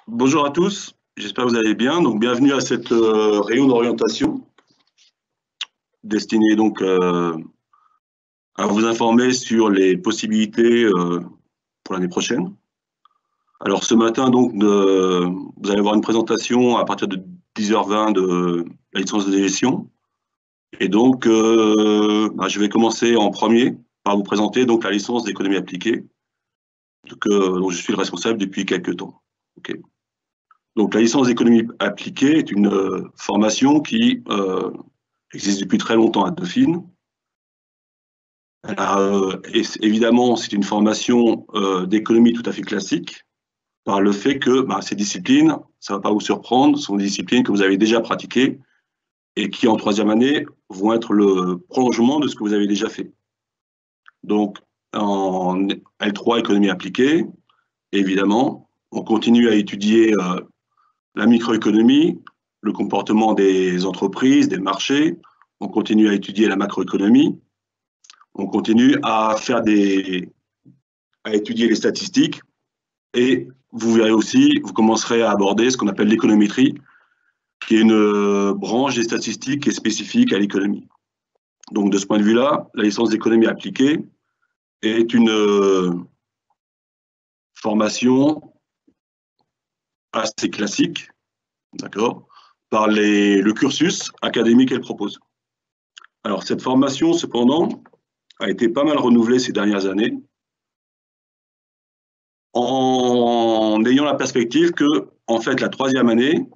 Bonjour à tous, j'espère que vous allez bien. Donc, bienvenue à cette réunion d'orientation destinée donc à vous informer sur les possibilités pour l'année prochaine. Alors, ce matin, donc, vous allez avoir une présentation à partir de 10h20 de la licence de gestion. Et donc, je vais commencer en premier par vous présenter donc la licence d'économie appliquée, dont je suis le responsable depuis quelques temps. Okay. Donc, la licence d'économie appliquée est une formation qui existe depuis très longtemps à Dauphine. Et évidemment, c'est une formation d'économie tout à fait classique, par le fait que ces disciplines, ça ne va pas vous surprendre, sont des disciplines que vous avez déjà pratiquées et qui, en troisième année, vont être le prolongement de ce que vous avez déjà fait. Donc, en L3, économie appliquée, évidemment, on continue à étudier la microéconomie, le comportement des entreprises, des marchés. On continue à étudier la macroéconomie. On continue à étudier les statistiques. Et vous verrez aussi, vous commencerez à aborder ce qu'on appelle l'économétrie, qui est une branche des statistiques qui est spécifique à l'économie. Donc, de ce point de vue-là, la licence d'économie appliquée est une formation assez classique, d'accord, par le cursus académique qu'elle propose. Alors, cette formation, cependant, a été pas mal renouvelée ces dernières années, en ayant la perspective que, en fait, la troisième année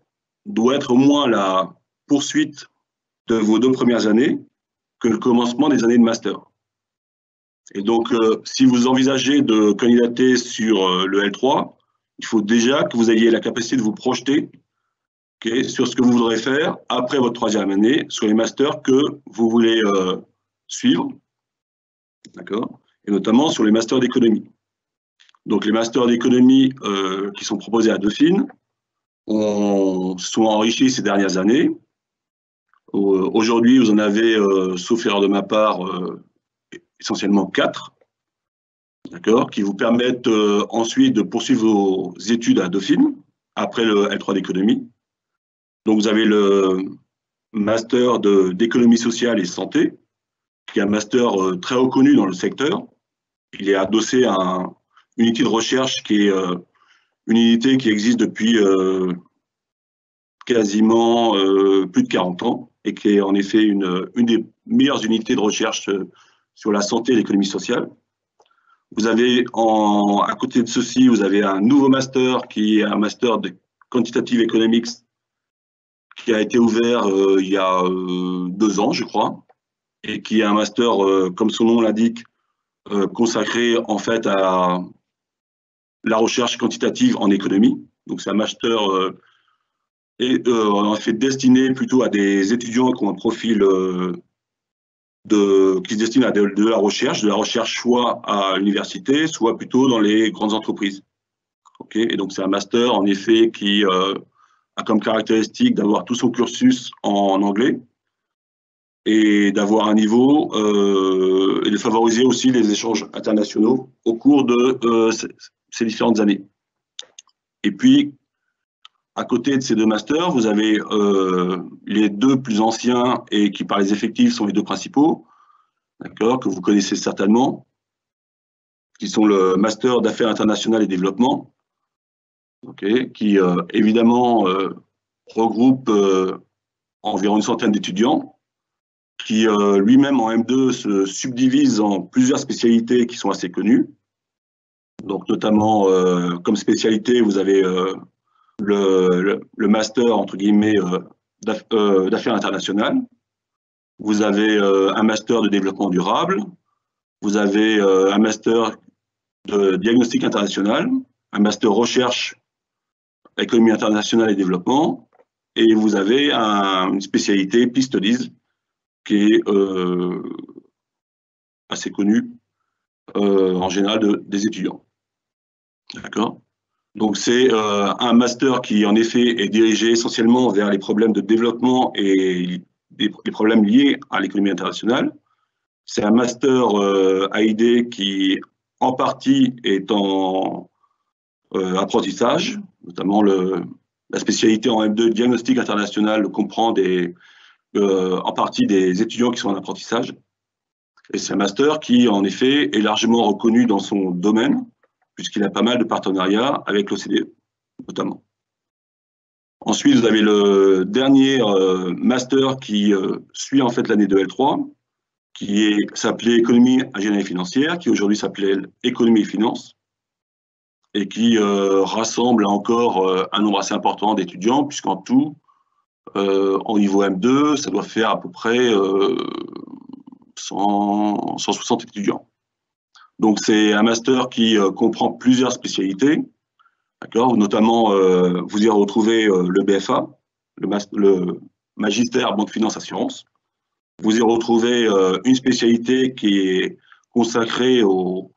doit être au moins la poursuite de vos 2 premières années que le commencement des années de master. Et donc, si vous envisagez de candidater sur le L3, il faut déjà que vous ayez la capacité de vous projeter sur ce que vous voudrez faire après votre troisième année, sur les masters que vous voulez suivre, d'accord, et notamment sur les masters d'économie. Donc, les masters d'économie qui sont proposés à Dauphine sont enrichis ces dernières années. Aujourd'hui, vous en avez, sauf erreur de ma part, essentiellement 4, d'accord, qui vous permettent ensuite de poursuivre vos études à Dauphine, après le L3 d'économie. Donc, vous avez le master d'économie sociale et santé, qui est un master très reconnu dans le secteur. Il est adossé à une unité de recherche qui est une unité qui existe depuis quasiment plus de 40 ans et qui est en effet une des meilleures unités de recherche sur la santé et l'économie sociale. Vous avez, à côté de ceci, vous avez un nouveau master qui est un master de Quantitative Economics qui a été ouvert il y a 2 ans, je crois, et qui est un master, comme son nom l'indique, consacré en fait à la recherche quantitative en économie. Donc c'est un master en fait destiné plutôt à des étudiants qui ont un profil qui se destinent à de la recherche soit à l'université, soit plutôt dans les grandes entreprises. Okay, et donc c'est un master en effet qui a comme caractéristique d'avoir tout son cursus en anglais et d'avoir un niveau et de favoriser aussi les échanges internationaux au cours de ces différentes années. Et puis, à côté de ces 2 masters, vous avez les 2 plus anciens et qui, par les effectifs, sont les 2 principaux, d'accord, que vous connaissez certainement, qui sont le Master d'Affaires internationales et développement, okay, qui évidemment regroupe environ une centaine d'étudiants, qui lui-même en M2 se subdivise en plusieurs spécialités qui sont assez connues. Donc notamment comme spécialité, vous avez le master entre guillemets d'affaires internationales. Vous avez un master de développement durable. Vous avez un master de diagnostic international, un master recherche économie internationale et développement. Et vous avez une spécialité Peace Studies qui est assez connue en général des étudiants. D'accord. Donc c'est un master qui en effet est dirigé essentiellement vers les problèmes de développement et les problèmes liés à l'économie internationale. C'est un master AID qui en partie est en apprentissage, notamment la spécialité en M2 diagnostic international comprend en partie des étudiants qui sont en apprentissage. Et c'est un master qui, en effet, est largement reconnu dans son domaine, puisqu'il a pas mal de partenariats avec l'OCDE, notamment. Ensuite, vous avez le dernier master qui suit en fait l'année de L3, qui s'appelait Économie, Ingénierie financière, qui aujourd'hui s'appelle Économie et Finance, et qui rassemble encore un nombre assez important d'étudiants, puisqu'en tout, en niveau M2, ça doit faire à peu près 160 étudiants. Donc c'est un master qui comprend plusieurs spécialités, d'accord. Notamment, vous y retrouvez le BFA, le magistère banque finance assurance. Vous y retrouvez une spécialité qui est consacrée au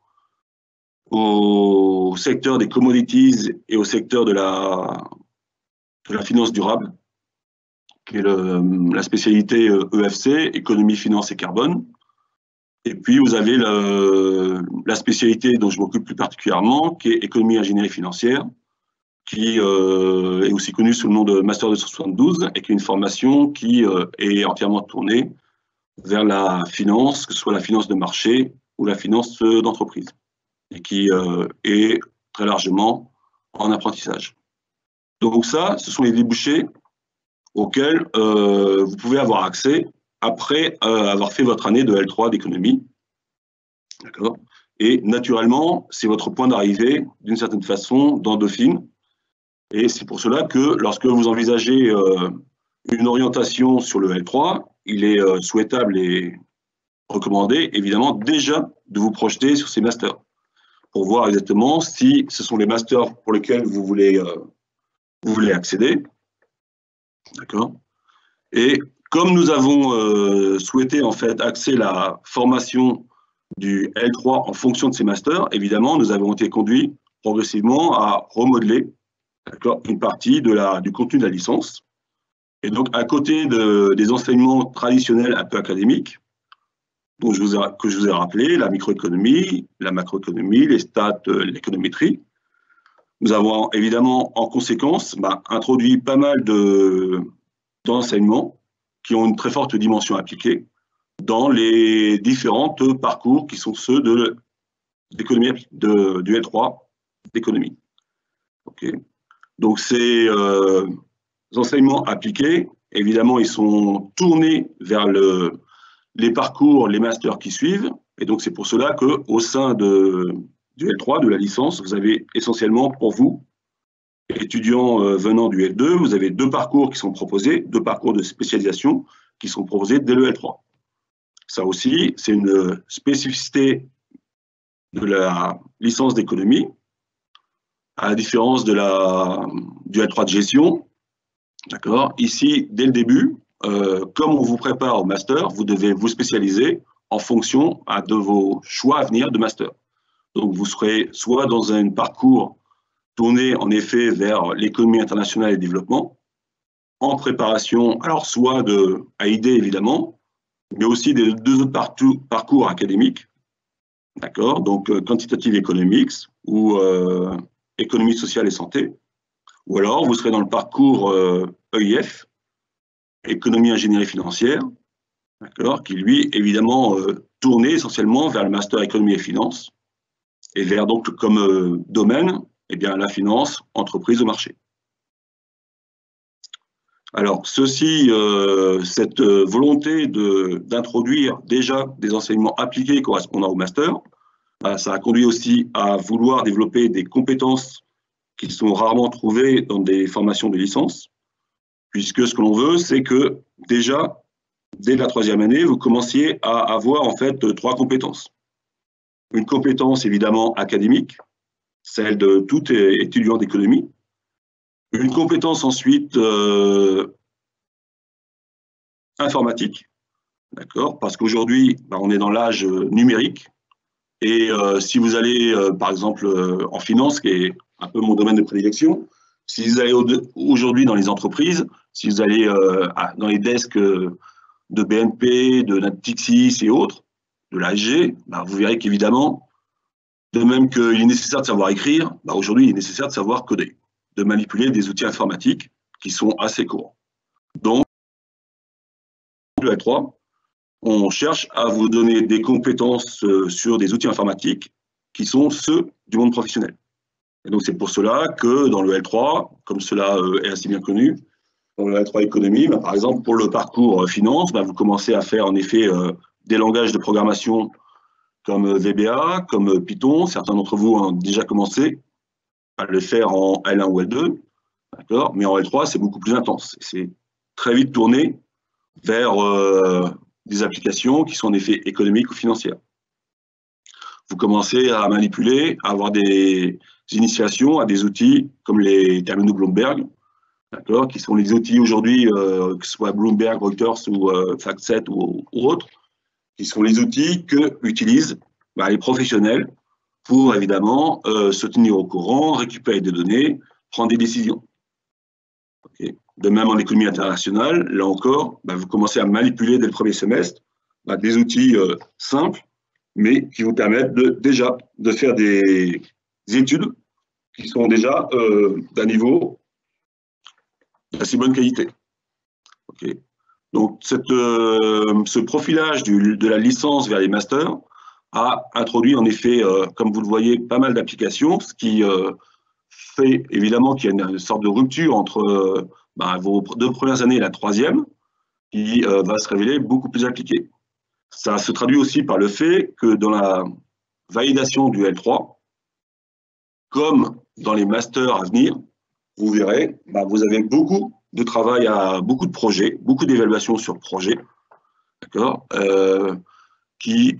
secteur des commodities et au secteur de la finance durable, qui est la spécialité EFC, économie, finance et carbone. Et puis, vous avez la spécialité dont je m'occupe plus particulièrement, qui est économie, ingénierie financière, qui est aussi connue sous le nom de Master 272 et qui est une formation qui est entièrement tournée vers la finance, que ce soit la finance de marché ou la finance d'entreprise, et qui est très largement en apprentissage. Donc ça, ce sont les débouchés auxquels vous pouvez avoir accès après avoir fait votre année de L3 d'économie. D'accord. Et naturellement, c'est votre point d'arrivée, d'une certaine façon, dans Dauphine. Et c'est pour cela que lorsque vous envisagez une orientation sur le L3, il est souhaitable et recommandé, évidemment, déjà de vous projeter sur ces masters pour voir exactement si ce sont les masters pour lesquels vous voulez accéder. D'accord. Et comme nous avons souhaité en fait axer la formation du L3 en fonction de ces masters, évidemment, nous avons été conduits progressivement à remodeler une partie du contenu de la licence. Et donc, à côté des enseignements traditionnels un peu académiques, que je vous ai rappelé, la microéconomie, la macroéconomie, les stats, l'économétrie, nous avons évidemment, en conséquence, introduit pas mal d'enseignements qui ont une très forte dimension appliquée dans les différents parcours qui sont ceux du L3 d'économie. Okay. Donc ces enseignements appliqués, évidemment, ils sont tournés vers les parcours, les masters qui suivent, et donc c'est pour cela qu'au sein du L3, de la licence, vous avez essentiellement pour vous, étudiants venant du L2, vous avez deux parcours qui sont proposés, deux parcours de spécialisation qui sont proposés dès le L3. Ça aussi, c'est une spécificité de la licence d'économie, à la différence du L3 de gestion. D'accord. Ici, dès le début, comme on vous prépare au master, vous devez vous spécialiser en fonction de vos choix à venir de master. Donc, vous serez soit dans un parcours tourné en effet vers l'économie internationale et le développement, en préparation, alors soit de AID évidemment, mais aussi des deux autres parcours académiques, d'accord, donc Quantitative Economics ou Économie sociale et santé, ou alors vous serez dans le parcours EIF, Économie Ingénierie financière, d'accord, qui lui évidemment tourné essentiellement vers le Master Économie et Finance, et vers donc comme domaine, eh bien, la finance, entreprise au marché. Alors, cette volonté d'introduire déjà des enseignements appliqués correspondant au master, ça a conduit aussi à vouloir développer des compétences qui sont rarement trouvées dans des formations de licence, puisque ce que l'on veut, c'est que déjà, dès la troisième année, vous commenciez à avoir en fait trois compétences. Une compétence évidemment académique, celle de tout étudiant d'économie. Une compétence ensuite informatique, d'accord, parce qu'aujourd'hui, on est dans l'âge numérique. Et si vous allez, par exemple, en finance, qui est un peu mon domaine de prédilection, si vous allez aujourd'hui dans les entreprises, si vous allez dans les desks de BNP, de Natixis et autres, de l'ASG, vous verrez qu'évidemment, de même qu'il est nécessaire de savoir écrire, aujourd'hui, il est nécessaire de savoir coder. de manipuler des outils informatiques qui sont assez courants. Donc, le L3, on cherche à vous donner des compétences sur des outils informatiques qui sont ceux du monde professionnel. Et donc, c'est pour cela que dans le L3, comme cela est assez bien connu, dans le L3 économie, par exemple, pour le parcours finance, vous commencez à faire en effet des langages de programmation comme VBA, comme Python. Certains d'entre vous ont déjà commencé à le faire en L1 ou L2, d'accord. Mais en L3, c'est beaucoup plus intense. C'est très vite tourné vers des applications qui sont en effet économiques ou financières. Vous commencez à manipuler, à avoir des initiations à des outils comme les terminaux Bloomberg, d'accord, qui sont les outils aujourd'hui, que ce soit Bloomberg, Reuters ou FactSet ou autres, qui sont les outils que utilisent les professionnels pour évidemment se tenir au courant, récupérer des données, prendre des décisions. Okay. De même en économie internationale, là encore, vous commencez à manipuler dès le premier semestre des outils simples, mais qui vous permettent déjà de faire des études qui sont déjà d'un niveau d'assez bonne qualité. Okay. Donc, ce profilage de la licence vers les masters a introduit en effet, comme vous le voyez, pas mal d'applications, ce qui fait évidemment qu'il y a une sorte de rupture entre vos 2 premières années et la 3e, qui va se révéler beaucoup plus appliquée. Ça se traduit aussi par le fait que dans la validation du L3, comme dans les masters à venir, vous verrez, vous avez beaucoup de travail, beaucoup de projets, beaucoup d'évaluations sur projet, d'accord, qui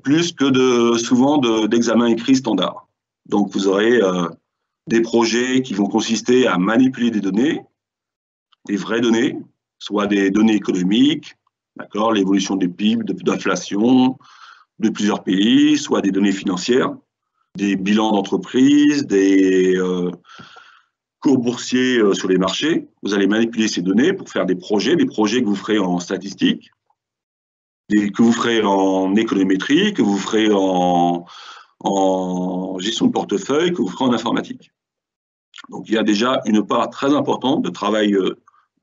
plus que souvent d'examens écrits standards. Donc vous aurez des projets qui vont consister à manipuler des données, des vraies données, soit des données économiques, d'accord, l'évolution du PIB, d'inflation de plusieurs pays, soit des données financières, des bilans d'entreprise, des cours boursiers sur les marchés. Vous allez manipuler ces données pour faire des projets que vous ferez en statistique, que vous ferez en économétrie, que vous ferez en gestion de portefeuille, que vous ferez en informatique. Donc, il y a déjà une part très importante de travail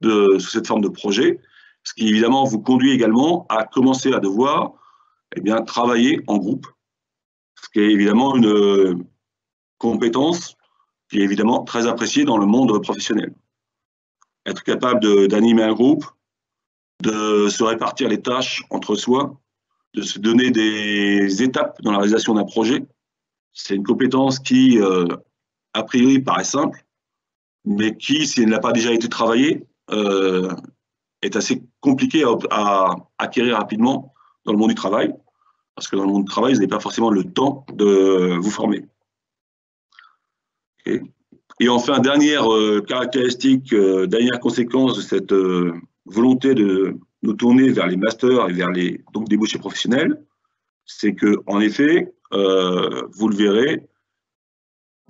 sous cette forme de projet, ce qui évidemment vous conduit également à commencer à devoir travailler en groupe, ce qui est évidemment une compétence qui est évidemment très appréciée dans le monde professionnel. Être capable d'animer un groupe, de se répartir les tâches entre soi, de se donner des étapes dans la réalisation d'un projet, c'est une compétence qui, a priori, paraît simple, mais qui, si elle n'a pas déjà été travaillée, est assez compliquée à acquérir rapidement dans le monde du travail, parce que dans le monde du travail, vous n'avez pas forcément le temps de vous former. Okay. Et enfin, dernière caractéristique, dernière conséquence de cette volonté de nous tourner vers les masters et vers les débouchés professionnels, c'est qu'en effet, vous le verrez,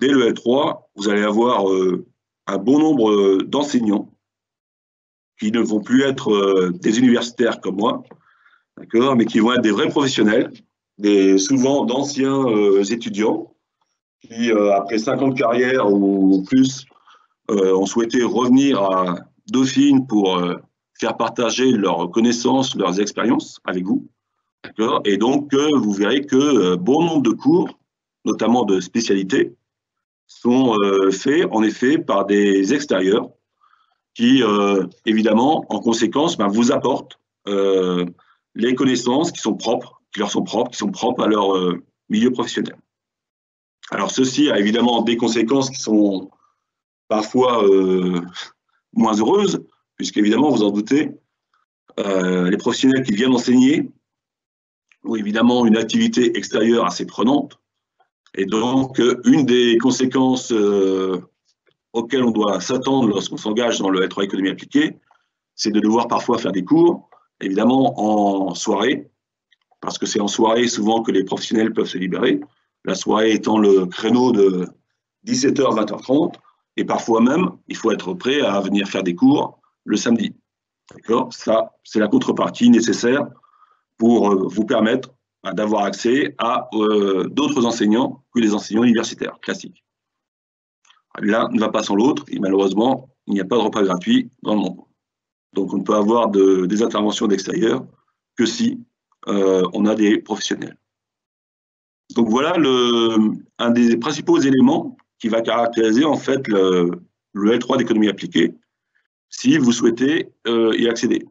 dès le L3, vous allez avoir un bon nombre d'enseignants qui ne vont plus être des universitaires comme moi, d'accord, mais qui vont être des vrais professionnels, souvent d'anciens étudiants qui, après 5 ans de carrière ou plus, ont souhaité revenir à Dauphine pour faire partager leurs connaissances, leurs expériences avec vous. Et donc, vous verrez que bon nombre de cours, notamment de spécialités, sont faits en effet par des extérieurs qui, évidemment, en conséquence, vous apportent les connaissances qui sont propres, qui leur sont propres, qui sont propres à leur milieu professionnel. Alors, ceci a évidemment des conséquences qui sont parfois moins heureuses, puisqu'évidemment, vous en doutez, les professionnels qui viennent enseigner ont évidemment une activité extérieure assez prenante. Et donc, une des conséquences auxquelles on doit s'attendre lorsqu'on s'engage dans le L3 économie appliquée, c'est de devoir parfois faire des cours, évidemment en soirée, parce que c'est en soirée souvent que les professionnels peuvent se libérer, la soirée étant le créneau de 17h, 20h30, et parfois même, il faut être prêt à venir faire des cours le samedi. D'accord ? Ça, c'est la contrepartie nécessaire pour vous permettre d'avoir accès à d'autres enseignants que les enseignants universitaires classiques. L'un ne va pas sans l'autre, et malheureusement, il n'y a pas de repas gratuit dans le monde. Donc, on ne peut avoir des interventions d'extérieur que si on a des professionnels. Donc, voilà un des principaux éléments qui va caractériser en fait le L3 d'économie appliquée, si vous souhaitez y accéder.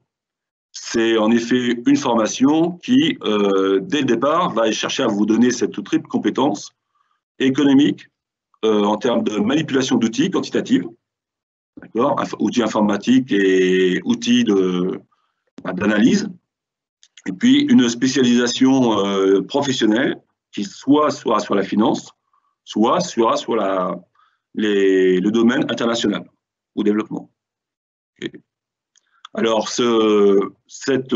C'est en effet une formation qui, dès le départ, va chercher à vous donner cette triple compétence économique, en termes de manipulation d'outils quantitatifs, outils informatiques et outils d'analyse, et puis une spécialisation professionnelle qui soit sera sur la finance, soit sera sur le domaine international ou développement. Okay. Alors, cette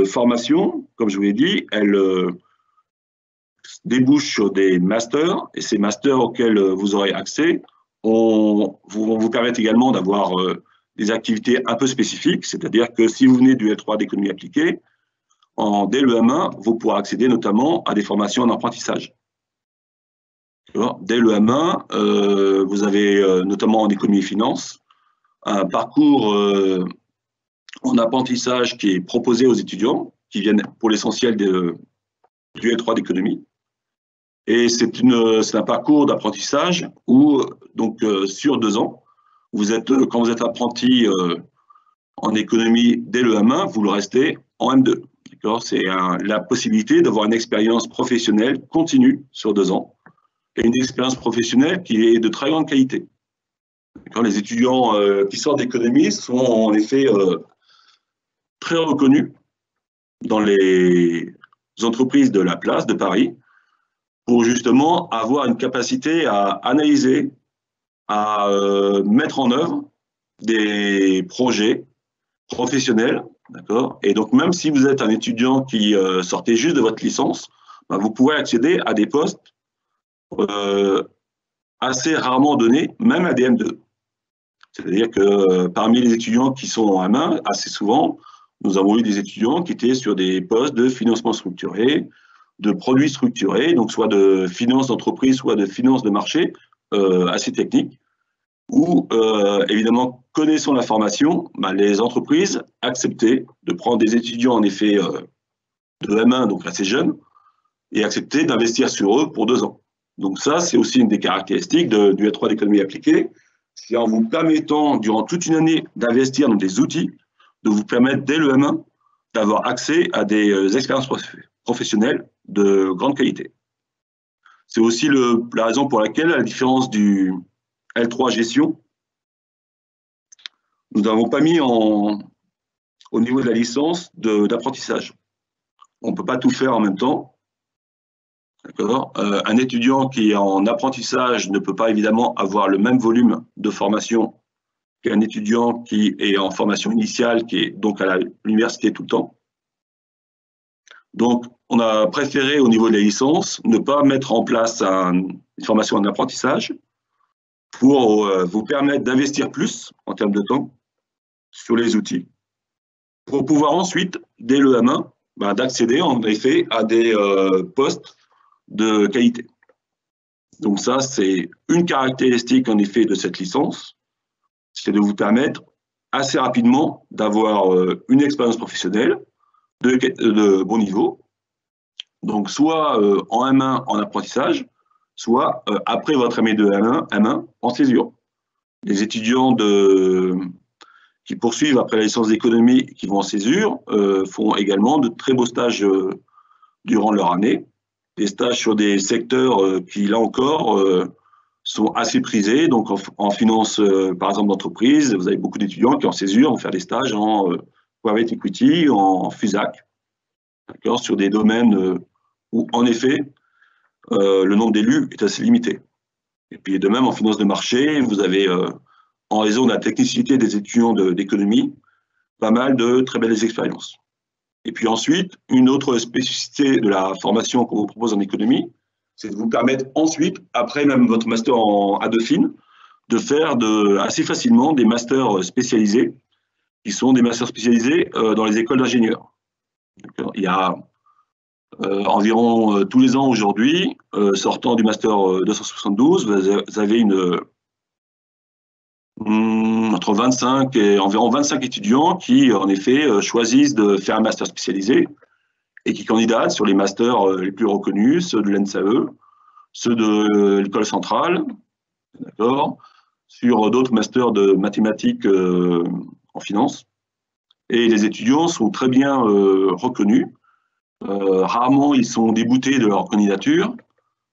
formation, comme je vous l'ai dit, elle débouche sur des masters, et ces masters auxquels vous aurez accès vont vous permettre également d'avoir des activités un peu spécifiques, c'est-à-dire que si vous venez du L3 d'économie appliquée, dès le M1, vous pourrez accéder notamment à des formations en apprentissage. Dès le M1, vous avez notamment en économie et finance un parcours en apprentissage qui est proposé aux étudiants qui viennent pour l'essentiel du L3 d'économie. Et c'est un parcours d'apprentissage où, donc, sur 2 ans, quand vous êtes apprenti en économie dès le M1, vous le restez en M2. C'est la possibilité d'avoir une expérience professionnelle continue sur 2 ans et une expérience professionnelle qui est de très grande qualité. Les étudiants qui sortent d'économie sont en effet très reconnus dans les entreprises de la place de Paris pour justement avoir une capacité à analyser, à mettre en œuvre des projets professionnels, d'accord. Et donc, même si vous êtes un étudiant qui sortez juste de votre licence, ben, vous pourrez accéder à des postes assez rarement donnés, même à des M2. C'est-à-dire que parmi les étudiants qui sont en M1, assez souvent, nous avons eu des étudiants qui étaient sur des postes de financement structuré, de produits structurés, donc soit de finance d'entreprise, soit de finance de marché, assez techniques, où, évidemment, connaissant la formation, ben, les entreprises acceptaient de prendre des étudiants, en effet, de M1, donc assez jeunes, et acceptaient d'investir sur eux pour 2 ans. Donc ça, c'est aussi une des caractéristiques du L3 d'économie appliquée, c'est en vous permettant, durant toute une année, d'investir dans des outils, de vous permettre, dès le M1, d'avoir accès à des expériences professionnelles de grande qualité. C'est aussi la raison pour laquelle, à la différence du L3 gestion, nous n'avons pas mis au niveau de la licence d'apprentissage. On ne peut pas tout faire en même temps. Un étudiant qui est en apprentissage ne peut pas évidemment avoir le même volume de formation qu'un étudiant qui est en formation initiale, qui est donc à l'université tout le temps. Donc, on a préféré, au niveau de la licence, ne pas mettre en place une formation en apprentissage pour vous permettre d'investir plus en termes de temps sur les outils, pour pouvoir ensuite, dès le M1, ben, d'accéder en effet à des postes de qualité. Donc ça, c'est une caractéristique en effet de cette licence, c'est de vous permettre assez rapidement d'avoir une expérience professionnelle de bon niveau, donc soit en M1 en apprentissage, soit après votre année de M1 en césure. Les étudiants qui poursuivent après la licence d'économie, qui vont en césure, font également de très beaux stages durant leur année, des stages sur des secteurs qui, là encore, sont assez prisés. Donc, en finance, par exemple, d'entreprise, vous avez beaucoup d'étudiants qui, en césure, vont faire des stages en private equity, en FUSAC, sur des domaines où, en effet, le nombre d'élus est assez limité. Et puis, de même, en finance de marché, vous avez, en raison de la technicité des étudiants d'économie, pas mal de très belles expériences. Et puis ensuite, une autre spécificité de la formation qu'on vous propose en économie, c'est de vous permettre ensuite, après même votre master à Dauphine, de faire assez facilement des masters spécialisés, qui sont des masters spécialisés dans les écoles d'ingénieurs. Il y a environ tous les ans aujourd'hui, sortant du master 272, vous avez Entre 25 et environ 25 étudiants qui, en effet, choisissent de faire un master spécialisé et qui candidatent sur les masters les plus reconnus, ceux de l'ENSAE, ceux de l'école centrale, d'accord, sur d'autres masters de mathématiques en finance. Et les étudiants sont très bien reconnus. Rarement, ils sont déboutés de leur candidature,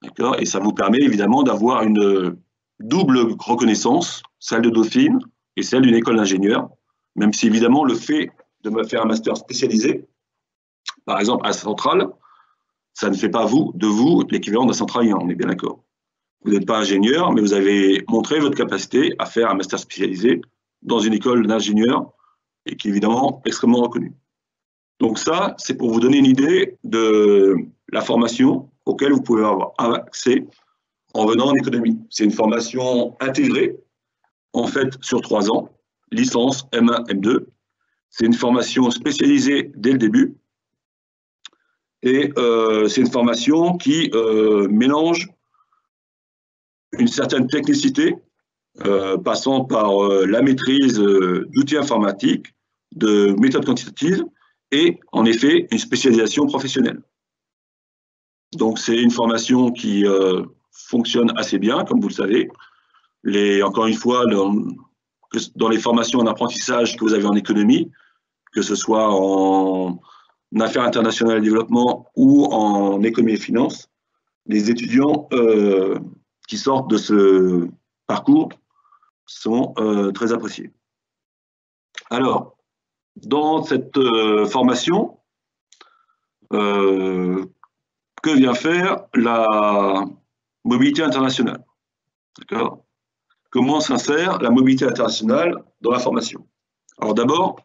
d'accord, et ça vous permet évidemment d'avoir une double reconnaissance, celle de Dauphine et celle d'une école d'ingénieur, même si évidemment le fait de me faire un master spécialisé, par exemple à Centrale, ça ne fait pas de vous l'équivalent d'un centralien, on est bien d'accord. Vous n'êtes pas ingénieur, mais vous avez montré votre capacité à faire un master spécialisé dans une école d'ingénieur et qui est évidemment extrêmement reconnue. Donc ça, c'est pour vous donner une idée de la formation auquel vous pouvez avoir accès en venant en économie. C'est une formation intégrée, en fait, sur 3 ans, licence M1, M2. C'est une formation spécialisée dès le début. Et c'est une formation qui mélange une certaine technicité, passant par la maîtrise d'outils informatiques, de méthodes quantitatives, et en effet, une spécialisation professionnelle. Donc c'est une formation qui fonctionne assez bien, comme vous le savez. Encore une fois, dans les formations en apprentissage que vous avez en économie, que ce soit en affaires internationales et développement ou en économie et finance, les étudiants qui sortent de ce parcours sont très appréciés. Alors, dans cette formation, que vient faire la mobilité internationale? D'accord? Comment s'insère la mobilité internationale dans la formation? Alors d'abord,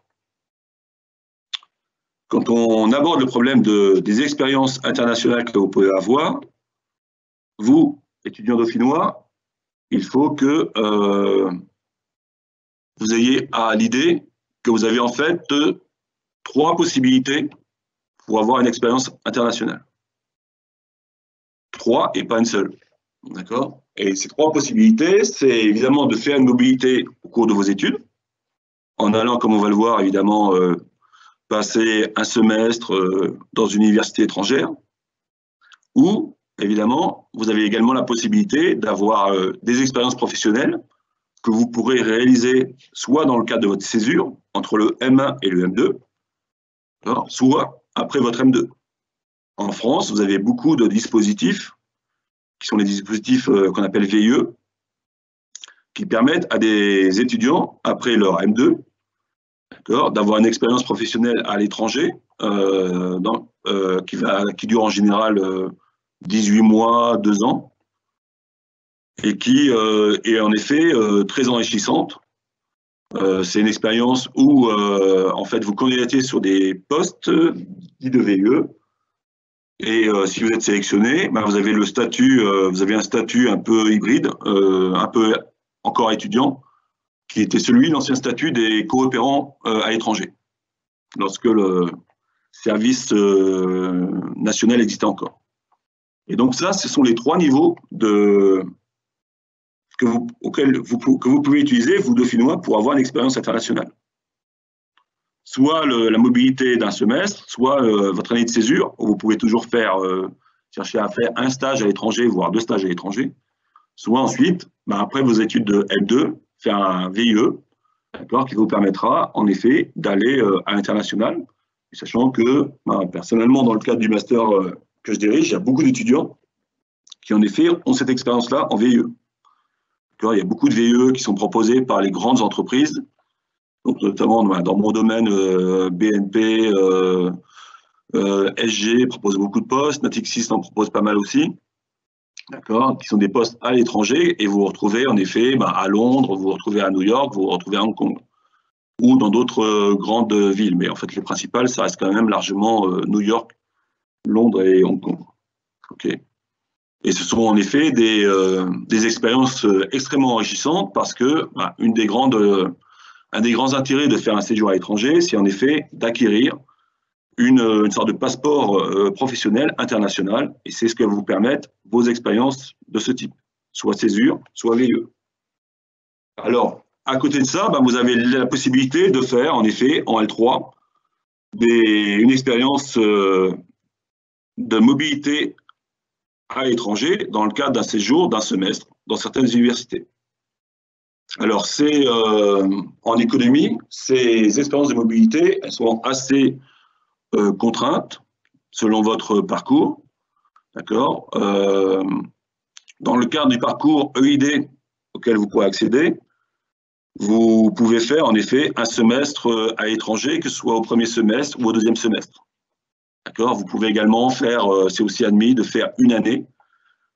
quand on aborde le problème des expériences internationales que vous pouvez avoir, vous, étudiants dauphinois, il faut que vous ayez à l'idée que vous avez en fait 3 possibilités pour avoir une expérience internationale. 3 et pas une seule. D'accord? Et ces 3 possibilités, c'est évidemment de faire une mobilité au cours de vos études, en allant, comme on va le voir, évidemment, passer un semestre dans une université étrangère, ou, évidemment, vous avez également la possibilité d'avoir des expériences professionnelles que vous pourrez réaliser soit dans le cadre de votre césure, entre le M1 et le M2, soit après votre M2. En France, vous avez beaucoup de dispositifs, qui sont les dispositifs qu'on appelle VIE, qui permettent à des étudiants, après leur M2, d'avoir une expérience professionnelle à l'étranger, qui dure en général 18 mois, 2 ans, et qui est en effet très enrichissante. C'est une expérience où en fait vous candidatez sur des postes dits de VIE, et si vous êtes sélectionné, vous avez le statut, vous avez un statut un peu hybride, un peu encore étudiant, qui était l'ancien statut des coopérants à l'étranger, lorsque le service national existait encore. Et donc ça, ce sont les 3 niveaux que vous pouvez utiliser, vous dauphinois, pour avoir une expérience internationale. Soit la mobilité d'un semestre, soit votre année de césure, où vous pouvez toujours chercher à faire un stage à l'étranger, voire 2 stages à l'étranger, soit ensuite, après vos études de L2, faire un VIE, qui vous permettra en effet d'aller à l'international, sachant que personnellement, dans le cadre du master que je dirige, il y a beaucoup d'étudiants qui en effet ont cette expérience-là en VIE. Il y a beaucoup de VIE qui sont proposés par les grandes entreprises, donc notamment dans mon domaine, BNP, SG propose beaucoup de postes, Natixis en propose pas mal aussi, qui sont des postes à l'étranger, et vous vous retrouvez en effet à Londres, vous vous retrouvez à New York, vous vous retrouvez à Hong Kong, ou dans d'autres grandes villes. Mais en fait, les principales, ça reste quand même largement New York, Londres et Hong Kong. Okay. Et ce sont en effet des expériences extrêmement enrichissantes, parce que un des grands intérêts de faire un séjour à l'étranger, c'est en effet d'acquérir une sorte de passeport professionnel international, et c'est ce que vous permettent vos expériences de ce type, soit césure, soit VIE. Alors, à côté de ça, vous avez la possibilité de faire, en effet, en L3, une expérience de mobilité à l'étranger dans le cadre d'un séjour d'un semestre dans certaines universités. Alors, en économie, ces expériences de mobilité, elles sont assez contraintes selon votre parcours. D'accord. Dans le cadre du parcours EID auquel vous pourrez accéder, vous pouvez faire en effet un semestre à l'étranger, que ce soit au premier semestre ou au deuxième semestre. D'accord. Vous pouvez également faire, c'est aussi admis de faire une année,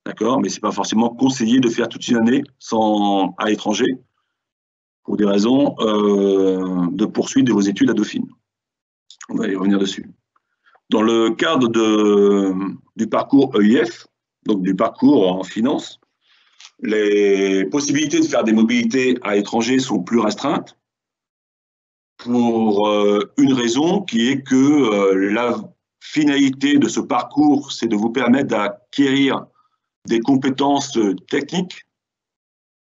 d'accord, mais ce n'est pas forcément conseillé de faire toute une année à l'étranger pour des raisons de poursuite de vos études à Dauphine. On va y revenir dessus. Dans le cadre du parcours EIF, donc du parcours en finance, les possibilités de faire des mobilités à l'étranger sont plus restreintes pour une raison qui est que la finalité de ce parcours, c'est de vous permettre d'acquérir des compétences techniques,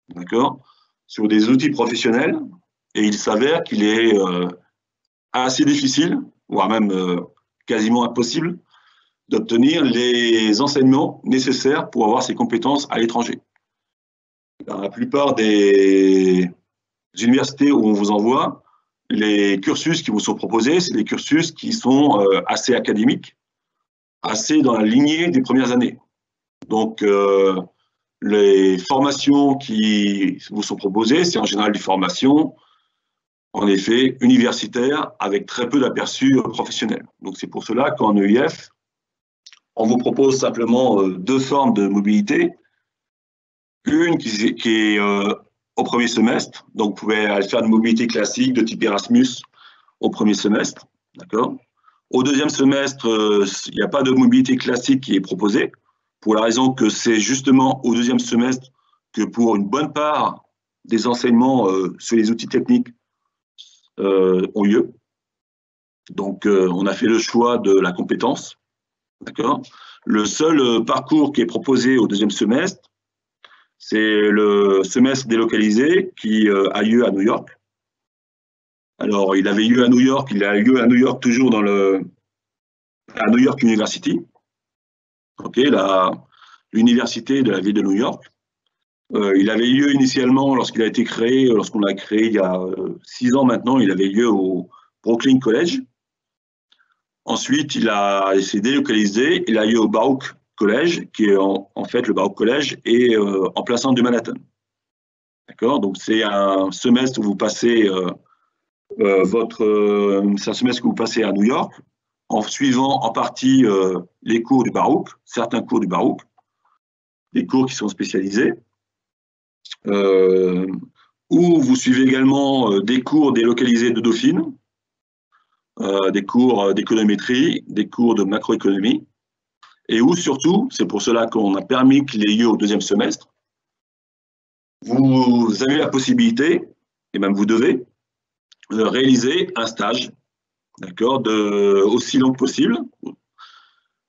d'accord, sur des outils professionnels, et il s'avère qu'il est assez difficile, voire même quasiment impossible, d'obtenir les enseignements nécessaires pour avoir ces compétences à l'étranger. Dans la plupart des universités où on vous envoie, les cursus qui vous sont proposés, c'est des cursus qui sont assez académiques, assez dans la lignée des premières années. Donc, les formations qui vous sont proposées, c'est en général des formations, en effet, universitaires, avec très peu d'aperçus professionnels. Donc, c'est pour cela qu'en EIF, on vous propose simplement deux formes de mobilité. Une qui est au premier semestre, donc vous pouvez aller faire une mobilité classique de type Erasmus au premier semestre, d'accord. Au deuxième semestre, il n'y a pas de mobilité classique qui est proposée, pour la raison que c'est justement au deuxième semestre que pour une bonne part des enseignements sur les outils techniques ont lieu. Donc, on a fait le choix de la compétence, d'accord. Le seul parcours qui est proposé au deuxième semestre, c'est le semestre délocalisé qui a lieu à New York. Alors, il avait lieu à New York, il a lieu à New York toujours à New York University, l'université de la ville de New York. Il avait lieu initialement lorsqu'il a été créé, lorsqu'on l'a créé il y a 6 ans maintenant, il avait lieu au Brooklyn College. Ensuite, il s'est délocalisé, il a lieu au Baruch College, qui est en fait le Baruch College est en plein centre de Manhattan. D'accord. Donc c'est un semestre où vous passez c'est un semestre que vous passez à New York en suivant en partie les cours du Baruch, certains cours du Baruch, des cours qui sont spécialisés, où vous suivez également des cours délocalisés de Dauphine, des cours d'économétrie, des cours de macroéconomie, et où surtout, c'est pour cela qu'on a permis qu'il ait lieu au deuxième semestre, vous avez la possibilité, et même vous devez, réaliser un stage, d'accord, aussi long que possible,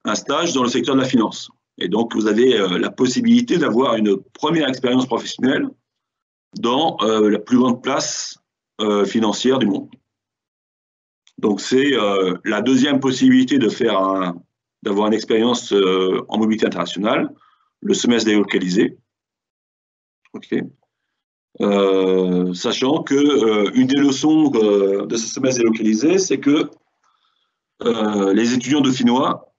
un stage dans le secteur de la finance. Et donc, vous avez la possibilité d'avoir une première expérience professionnelle dans la plus grande place financière du monde. Donc, c'est la deuxième possibilité d'avoir une expérience en mobilité internationale, le semestre délocalisé. Okay. Sachant que une des leçons de ce semestre délocalisé, c'est que les étudiants dauphinois,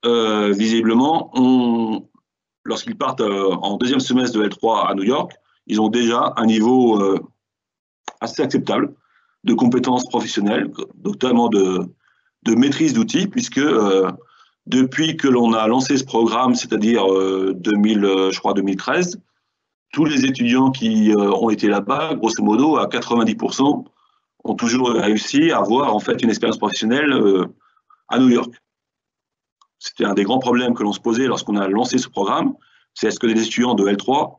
visiblement, lorsqu'ils partent en deuxième semestre de L3 à New York, ils ont déjà un niveau assez acceptable de compétences professionnelles, notamment de maîtrise d'outils, puisque depuis que l'on a lancé ce programme, c'est-à-dire 2013, tous les étudiants qui ont été là-bas, grosso modo, à 90%, ont toujours réussi à avoir en fait une expérience professionnelle à New York. C'était un des grands problèmes que l'on se posait lorsqu'on a lancé ce programme, c'est est-ce que les étudiants de L3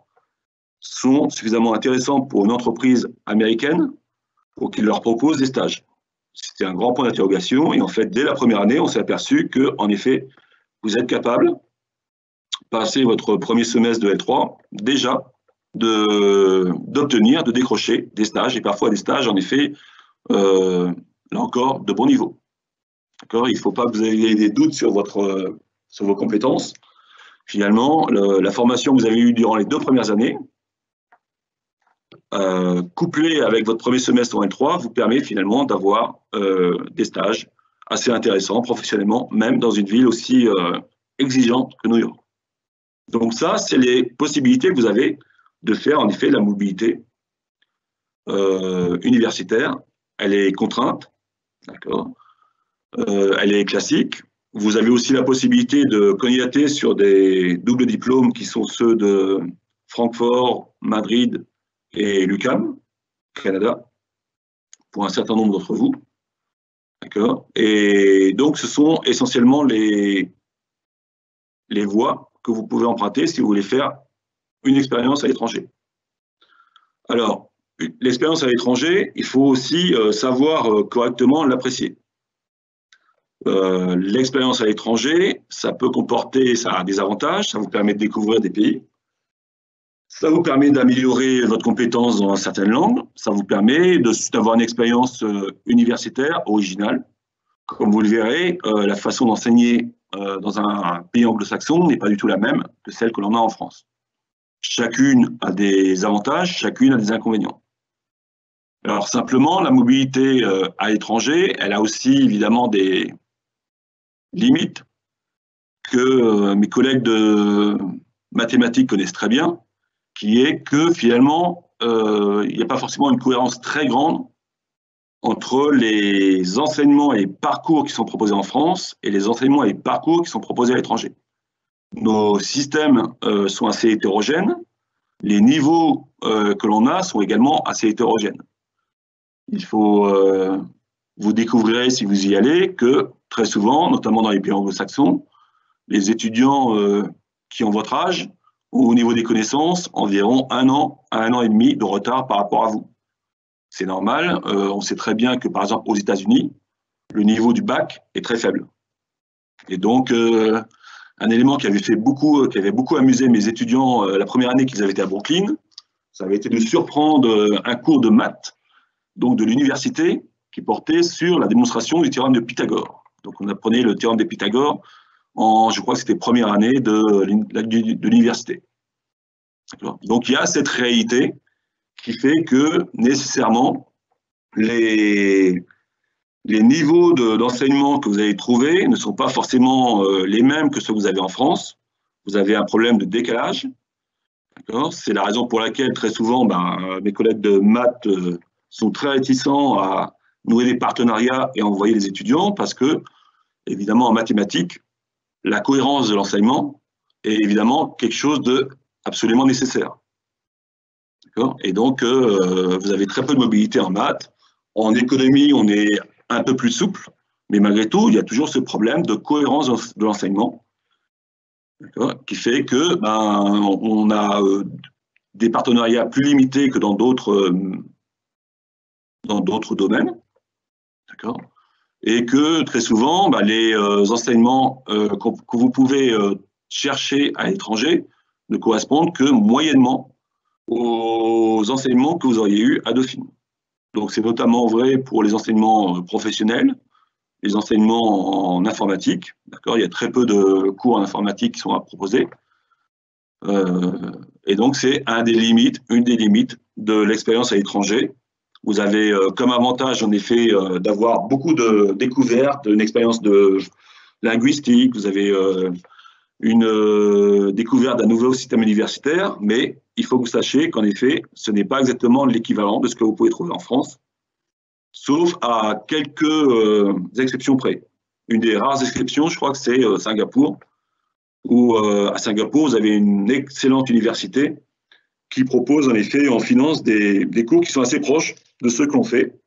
sont suffisamment intéressants pour une entreprise américaine pour qu'ils leur proposent des stages. C'était un grand point d'interrogation et en fait, dès la première année, on s'est aperçu que, en effet, vous êtes capable, passer votre premier semestre de L3, déjà, d'obtenir, de décrocher des stages, et parfois des stages, en effet, là encore, de bon niveau. Il ne faut pas que vous ayez des doutes sur vos compétences. Finalement, la formation que vous avez eue durant les 2 premières années, couplée avec votre premier semestre en L3, vous permet finalement d'avoir des stages assez intéressants professionnellement, même dans une ville aussi exigeante que New York. Donc ça, c'est les possibilités que vous avez de faire en effet la mobilité universitaire. Elle est contrainte, d'accord. Elle est classique. Vous avez aussi la possibilité de candidater sur des doubles diplômes qui sont ceux de Francfort, Madrid et l'UQAM, Canada, pour un certain nombre d'entre vous. D'accord. Et donc, ce sont essentiellement les voies que vous pouvez emprunter si vous voulez faire une expérience à l'étranger. Alors, l'expérience à l'étranger, il faut aussi savoir correctement l'apprécier. L'expérience à l'étranger, ça peut comporter, ça a des avantages, ça vous permet de découvrir des pays, ça vous permet d'améliorer votre compétence dans certaines langues, ça vous permet d'avoir une expérience universitaire originale. Comme vous le verrez, la façon d'enseigner dans un pays anglo-saxon n'est pas du tout la même que celle que l'on a en France. Chacune a des avantages, chacune a des inconvénients. Alors simplement, la mobilité à l'étranger, elle a aussi évidemment des limites que mes collègues de mathématiques connaissent très bien, qui est que finalement, il n'y a pas forcément une cohérence très grande entre les enseignements et les parcours qui sont proposés en France et les enseignements et les parcours qui sont proposés à l'étranger. Nos systèmes sont assez hétérogènes, les niveaux que l'on a sont également assez hétérogènes. Il faut, vous découvrirez si vous y allez que très souvent, notamment dans les pays anglo-saxons, les étudiants qui ont votre âge ont au niveau des connaissances environ 1 an à 1 an et demi de retard par rapport à vous. C'est normal, on sait très bien que par exemple aux États-Unis, le niveau du bac est très faible. Et donc, un élément qui avait beaucoup amusé mes étudiants la première année qu'ils avaient été à Brooklyn, ça avait été de surprendre un cours de maths, donc de l'université, qui portait sur la démonstration du théorème de Pythagore. Donc on apprenait le théorème de Pythagore en, je crois que c'était première année de l'université. Donc il y a cette réalité qui fait que nécessairement les niveaux d'enseignement que vous allez trouver ne sont pas forcément les mêmes que ceux que vous avez en France. Vous avez un problème de décalage. C'est la raison pour laquelle très souvent mes collègues de maths sont très réticents à nouer des partenariats et à envoyer les étudiants parce que, évidemment, en mathématiques, la cohérence de l'enseignement est évidemment quelque chose d'absolument nécessaire. Et donc, vous avez très peu de mobilité en maths. En économie, on est un peu plus souple, mais malgré tout, il y a toujours ce problème de cohérence de l'enseignement qui fait que on a des partenariats plus limités que dans d'autres domaines, et que très souvent, les enseignements que vous pouvez chercher à l'étranger ne correspondent que moyennement aux enseignements que vous auriez eus à Dauphine. Donc c'est notamment vrai pour les enseignements professionnels, les enseignements en informatique. Il y a très peu de cours en informatique qui sont à proposer. Et donc c'est une des limites de l'expérience à l'étranger. Vous avez comme avantage, en effet, d'avoir beaucoup de découvertes, une expérience de linguistique, vous avez une découverte d'un nouveau système universitaire, mais il faut que vous sachiez qu'en effet, ce n'est pas exactement l'équivalent de ce que vous pouvez trouver en France, sauf à quelques exceptions près. Une des rares exceptions, je crois que c'est Singapour, où à Singapour, vous avez une excellente université qui propose en effet en finance des cours qui sont assez proches de ceux que l'on fait,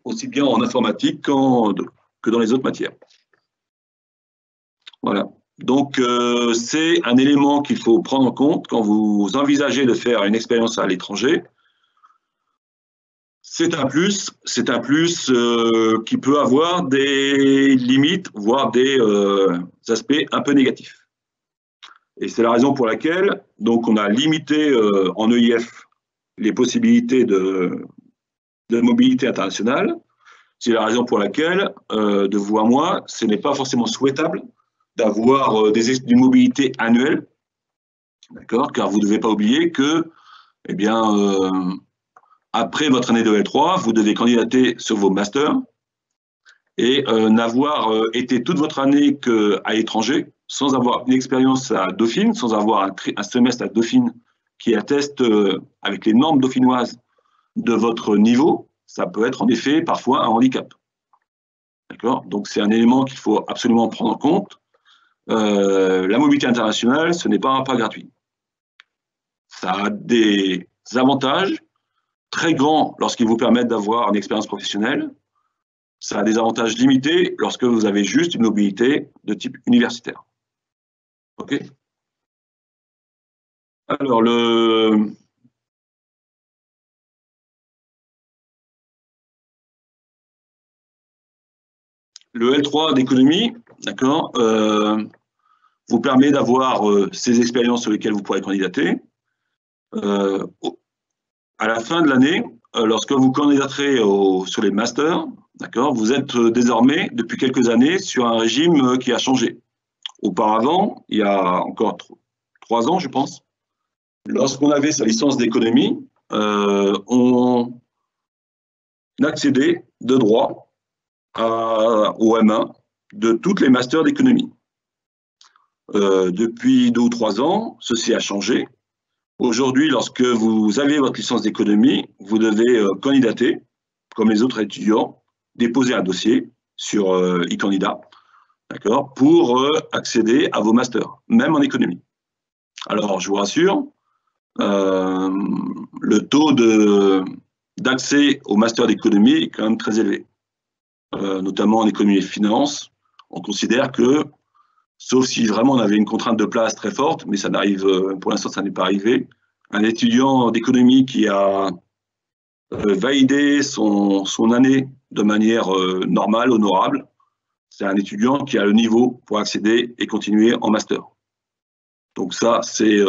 aussi bien en informatique que dans les autres matières. Voilà. Donc, c'est un élément qu'il faut prendre en compte quand vous envisagez de faire une expérience à l'étranger. C'est un plus qui peut avoir des limites, voire des aspects un peu négatifs. Et c'est la raison pour laquelle donc, on a limité en EIF les possibilités de mobilité internationale. C'est la raison pour laquelle, de vous à moi, ce n'est pas forcément souhaitable d'avoir une mobilité annuelle, d'accord, car vous ne devez pas oublier que, eh bien, après votre année de L3, vous devez candidater sur vos masters et n'avoir été toute votre année qu'à l'étranger, sans avoir une expérience à Dauphine, sans avoir un semestre à Dauphine qui atteste avec les normes dauphinoises de votre niveau, ça peut être en effet parfois un handicap. D'accord ? Donc c'est un élément qu'il faut absolument prendre en compte. La mobilité internationale, ce n'est pas un pas gratuit. Ça a des avantages très grands lorsqu'ils vous permettent d'avoir une expérience professionnelle. Ça a des avantages limités lorsque vous avez juste une mobilité de type universitaire. OK ? Alors, le L3 d'économie, d'accord, vous permet d'avoir ces expériences sur lesquelles vous pourrez candidater. À la fin de l'année, lorsque vous candidaterez sur les masters, d'accord, vous êtes désormais, depuis quelques années, sur un régime qui a changé. Auparavant, il y a encore 3 ans, je pense, lorsqu'on avait sa licence d'économie, on accédait de droit au M1 de toutes les masters d'économie. Depuis 2 ou 3 ans, ceci a changé. Aujourd'hui, lorsque vous avez votre licence d'économie, vous devez candidater, comme les autres étudiants, déposer un dossier sur e-candidat, d'accord, pour accéder à vos masters, même en économie. Alors, je vous rassure, le taux d'accès au master d'économie est quand même très élevé, notamment en économie et finance. On considère que, sauf si vraiment on avait une contrainte de place très forte, mais ça n'arrive, pour l'instant, ça n'est pas arrivé. Un étudiant d'économie qui a validé son année de manière normale, honorable, c'est un étudiant qui a le niveau pour accéder et continuer en master. Donc ça, c'est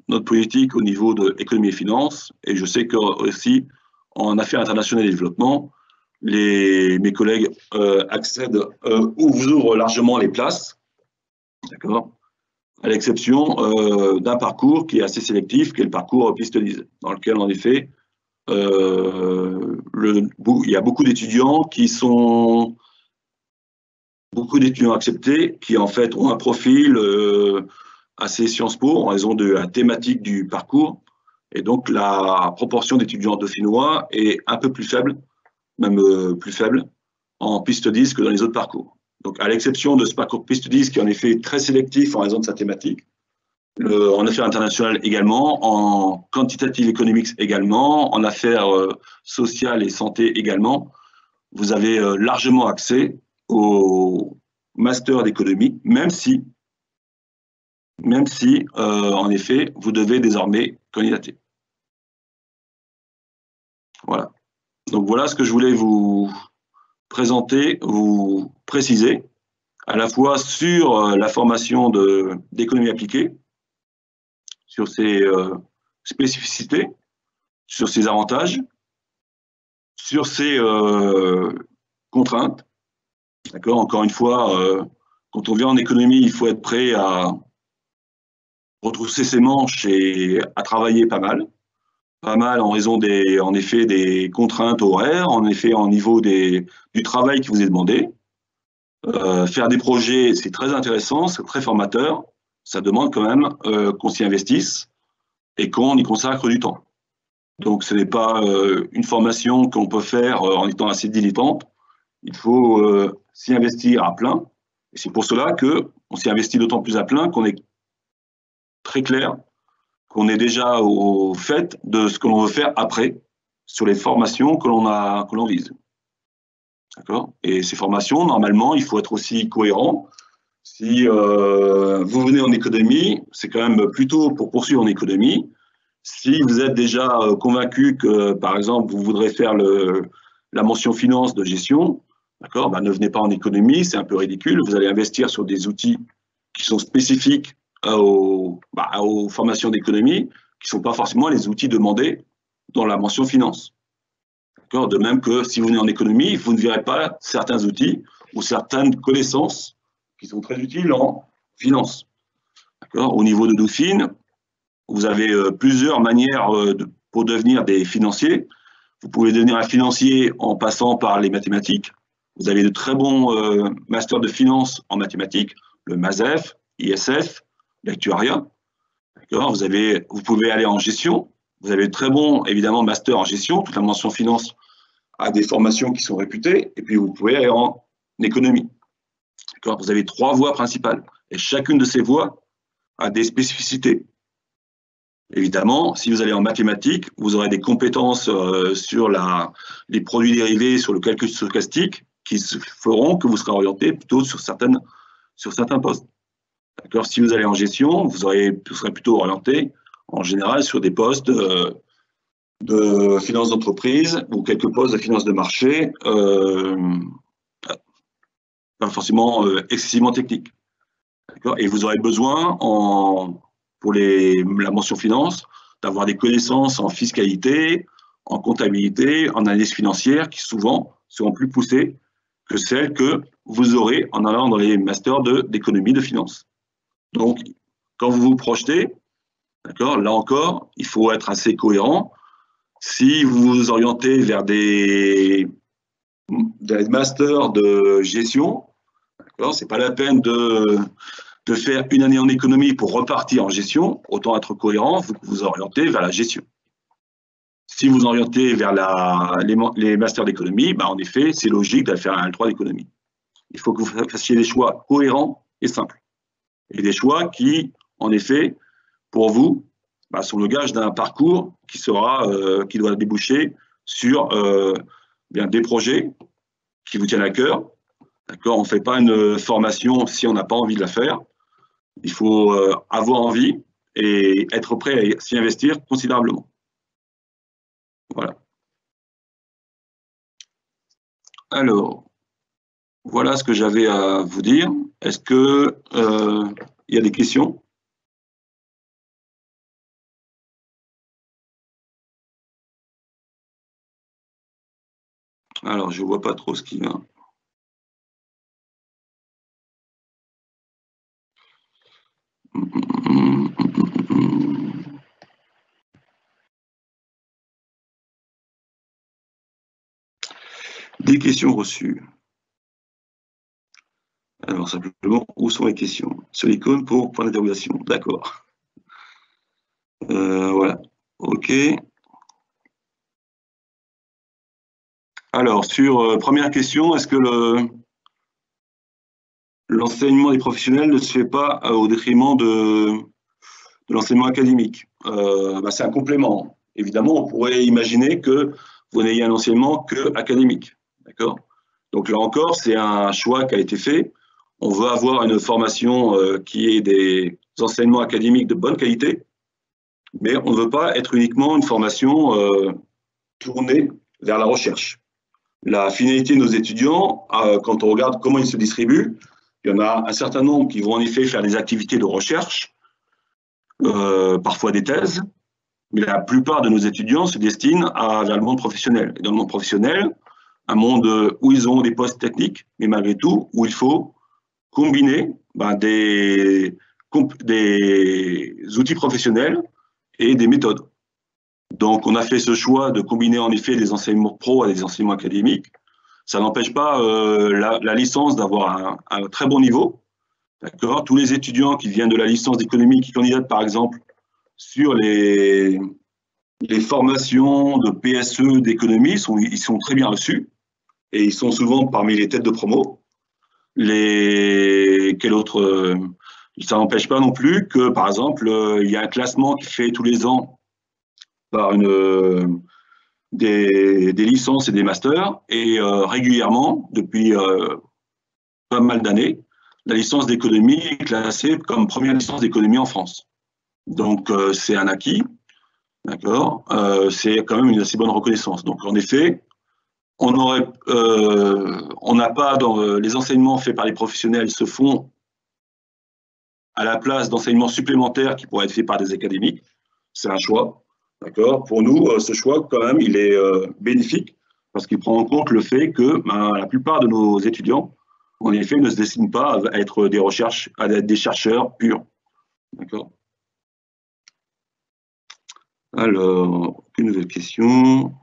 notre politique au niveau de économie et finance. Et je sais que aussi, en affaires internationales et développement, mes collègues accèdent ou vous ouvrent largement les places, d'accord, à l'exception d'un parcours qui est assez sélectif, qui est le parcours PistLease, dans lequel, en effet, il y a beaucoup d'étudiants acceptés, qui, en fait, ont un profil assez Sciences Po, en raison de la thématique du parcours. Et donc, la proportion d'étudiants dauphinois est un peu plus faible, même plus faible, en PistLease que dans les autres parcours. Donc, à l'exception de ce parcours PistLease qui est en effet très sélectif en raison de sa thématique, en affaires internationales également, en quantitative economics également, en affaires sociales et santé également, vous avez largement accès au master d'économie, même si, en effet, vous devez désormais candidater. Voilà. Donc, voilà ce que je voulais vous présenter, vous préciser, à la fois sur la formation d'économie appliquée, sur ses spécificités, sur ses avantages, sur ses contraintes. D'accord ? Encore une fois, quand on vient en économie, il faut être prêt à retrousser ses manches et à travailler pas mal en raison en effet des contraintes horaires, en effet en niveau du travail qui vous est demandé. Faire des projets, c'est très intéressant, c'est très formateur. Ça demande quand même qu'on s'y investisse et qu'on y consacre du temps. Donc, ce n'est pas une formation qu'on peut faire en étant assez dilettante. Il faut s'y investir à plein. Et c'est pour cela qu'on s'y investit d'autant plus à plein qu'on est très clair, qu'on est déjà au fait de ce que l'on veut faire après, sur les formations que l'on vise. D'accord ? Et ces formations, normalement, il faut être aussi cohérent. Si vous venez en économie, c'est quand même plutôt pour poursuivre en économie. Si vous êtes déjà convaincu que, par exemple, vous voudrez faire la mention finance de gestion, d'accord, ben, ne venez pas en économie, c'est un peu ridicule. Vous allez investir sur des outils qui sont spécifiques aux formations d'économie qui ne sont pas forcément les outils demandés dans la mention finance. De même que si vous venez en économie, vous ne verrez pas certains outils ou certaines connaissances qui sont très utiles en finance. Au niveau de Dauphine, vous avez plusieurs manières pour devenir des financiers. Vous pouvez devenir un financier en passant par les mathématiques. Vous avez de très bons masters de finance en mathématiques, le MASEF, ISF, l'actuariat. Vous pouvez aller en gestion. Vous avez de très bons, évidemment, masters en gestion. Toute la mention finance a des formations qui sont réputées. Et puis, vous pouvez aller en économie. Vous avez 3 voies principales. Et chacune de ces voies a des spécificités. Évidemment, si vous allez en mathématiques, vous aurez des compétences sur les produits dérivés, sur le calcul stochastique, qui feront que vous serez orienté plutôt sur certains postes. Si vous allez en gestion, vous serez plutôt orienté, en général, sur des postes de finance d'entreprise ou quelques postes de finance de marché, pas forcément excessivement techniques. Et vous aurez besoin, pour la mention finance, d'avoir des connaissances en fiscalité, en comptabilité, en analyse financière, qui souvent seront plus poussées que celles que vous aurez en allant dans les masters d'économie de finance. Donc, quand vous vous projetez, là encore, il faut être assez cohérent. Si vous vous orientez vers des masters de gestion, ce n'est pas la peine de faire une année en économie pour repartir en gestion, autant être cohérent, vous vous orientez vers la gestion. Si vous orientez vers les masters d'économie, en effet, c'est logique d'aller faire un L3 d'économie. Il faut que vous fassiez des choix cohérents et simples. Et des choix qui, en effet, pour vous, sont le gage d'un parcours qui doit déboucher sur des projets qui vous tiennent à cœur. On ne fait pas une formation si on n'a pas envie de la faire. Il faut avoir envie et être prêt à s'y investir considérablement. Voilà. Alors, voilà ce que j'avais à vous dire. Est-ce que il y a des questions? Alors, je ne vois pas trop ce qui vient. Des questions reçues. Alors, simplement, où sont les questions? Sur l'icône pour point d'interrogation. D'accord. Voilà. OK. Alors, sur première question, est-ce que l'enseignement des professionnels ne se fait pas au détriment de l'enseignement académique? C'est un complément. Évidemment, on pourrait imaginer que vous n'ayez un enseignement que académique. D'accord? Donc là encore, c'est un choix qui a été fait. On veut avoir une formation qui ait des enseignements académiques de bonne qualité, mais on ne veut pas être uniquement une formation tournée vers la recherche. La finalité de nos étudiants, quand on regarde comment ils se distribuent, il y en a un certain nombre qui vont en effet faire des activités de recherche, parfois des thèses, mais la plupart de nos étudiants se destinent vers le monde professionnel. Et dans le monde professionnel, un monde où ils ont des postes techniques, mais malgré tout, où il faut combiner des outils professionnels et des méthodes. Donc, on a fait ce choix de combiner en effet des enseignements pro à des enseignements académiques. Ça n'empêche pas la licence d'avoir un très bon niveau. D'accord. Tous les étudiants qui viennent de la licence d'économie, qui candidatent par exemple sur les formations de PSE d'économie, ils sont très bien reçus et ils sont souvent parmi les têtes de promo. Quel autre ça n'empêche pas non plus que, par exemple, il y a un classement qui fait tous les ans par des licences et des masters, et régulièrement, depuis pas mal d'années, la licence d'économie est classée comme première licence d'économie en France. Donc, c'est un acquis, d'accord. C'est quand même une assez bonne reconnaissance. Donc, en effet, on n'a pas dans les enseignements faits par les professionnels se font à la place d'enseignements supplémentaires qui pourraient être faits par des académiques. C'est un choix. D'accord. Pour nous, ce choix, quand même, il est bénéfique parce qu'il prend en compte le fait que la plupart de nos étudiants, en effet, ne se destinent pas à être des chercheurs purs. D'accord. Alors, une nouvelle question.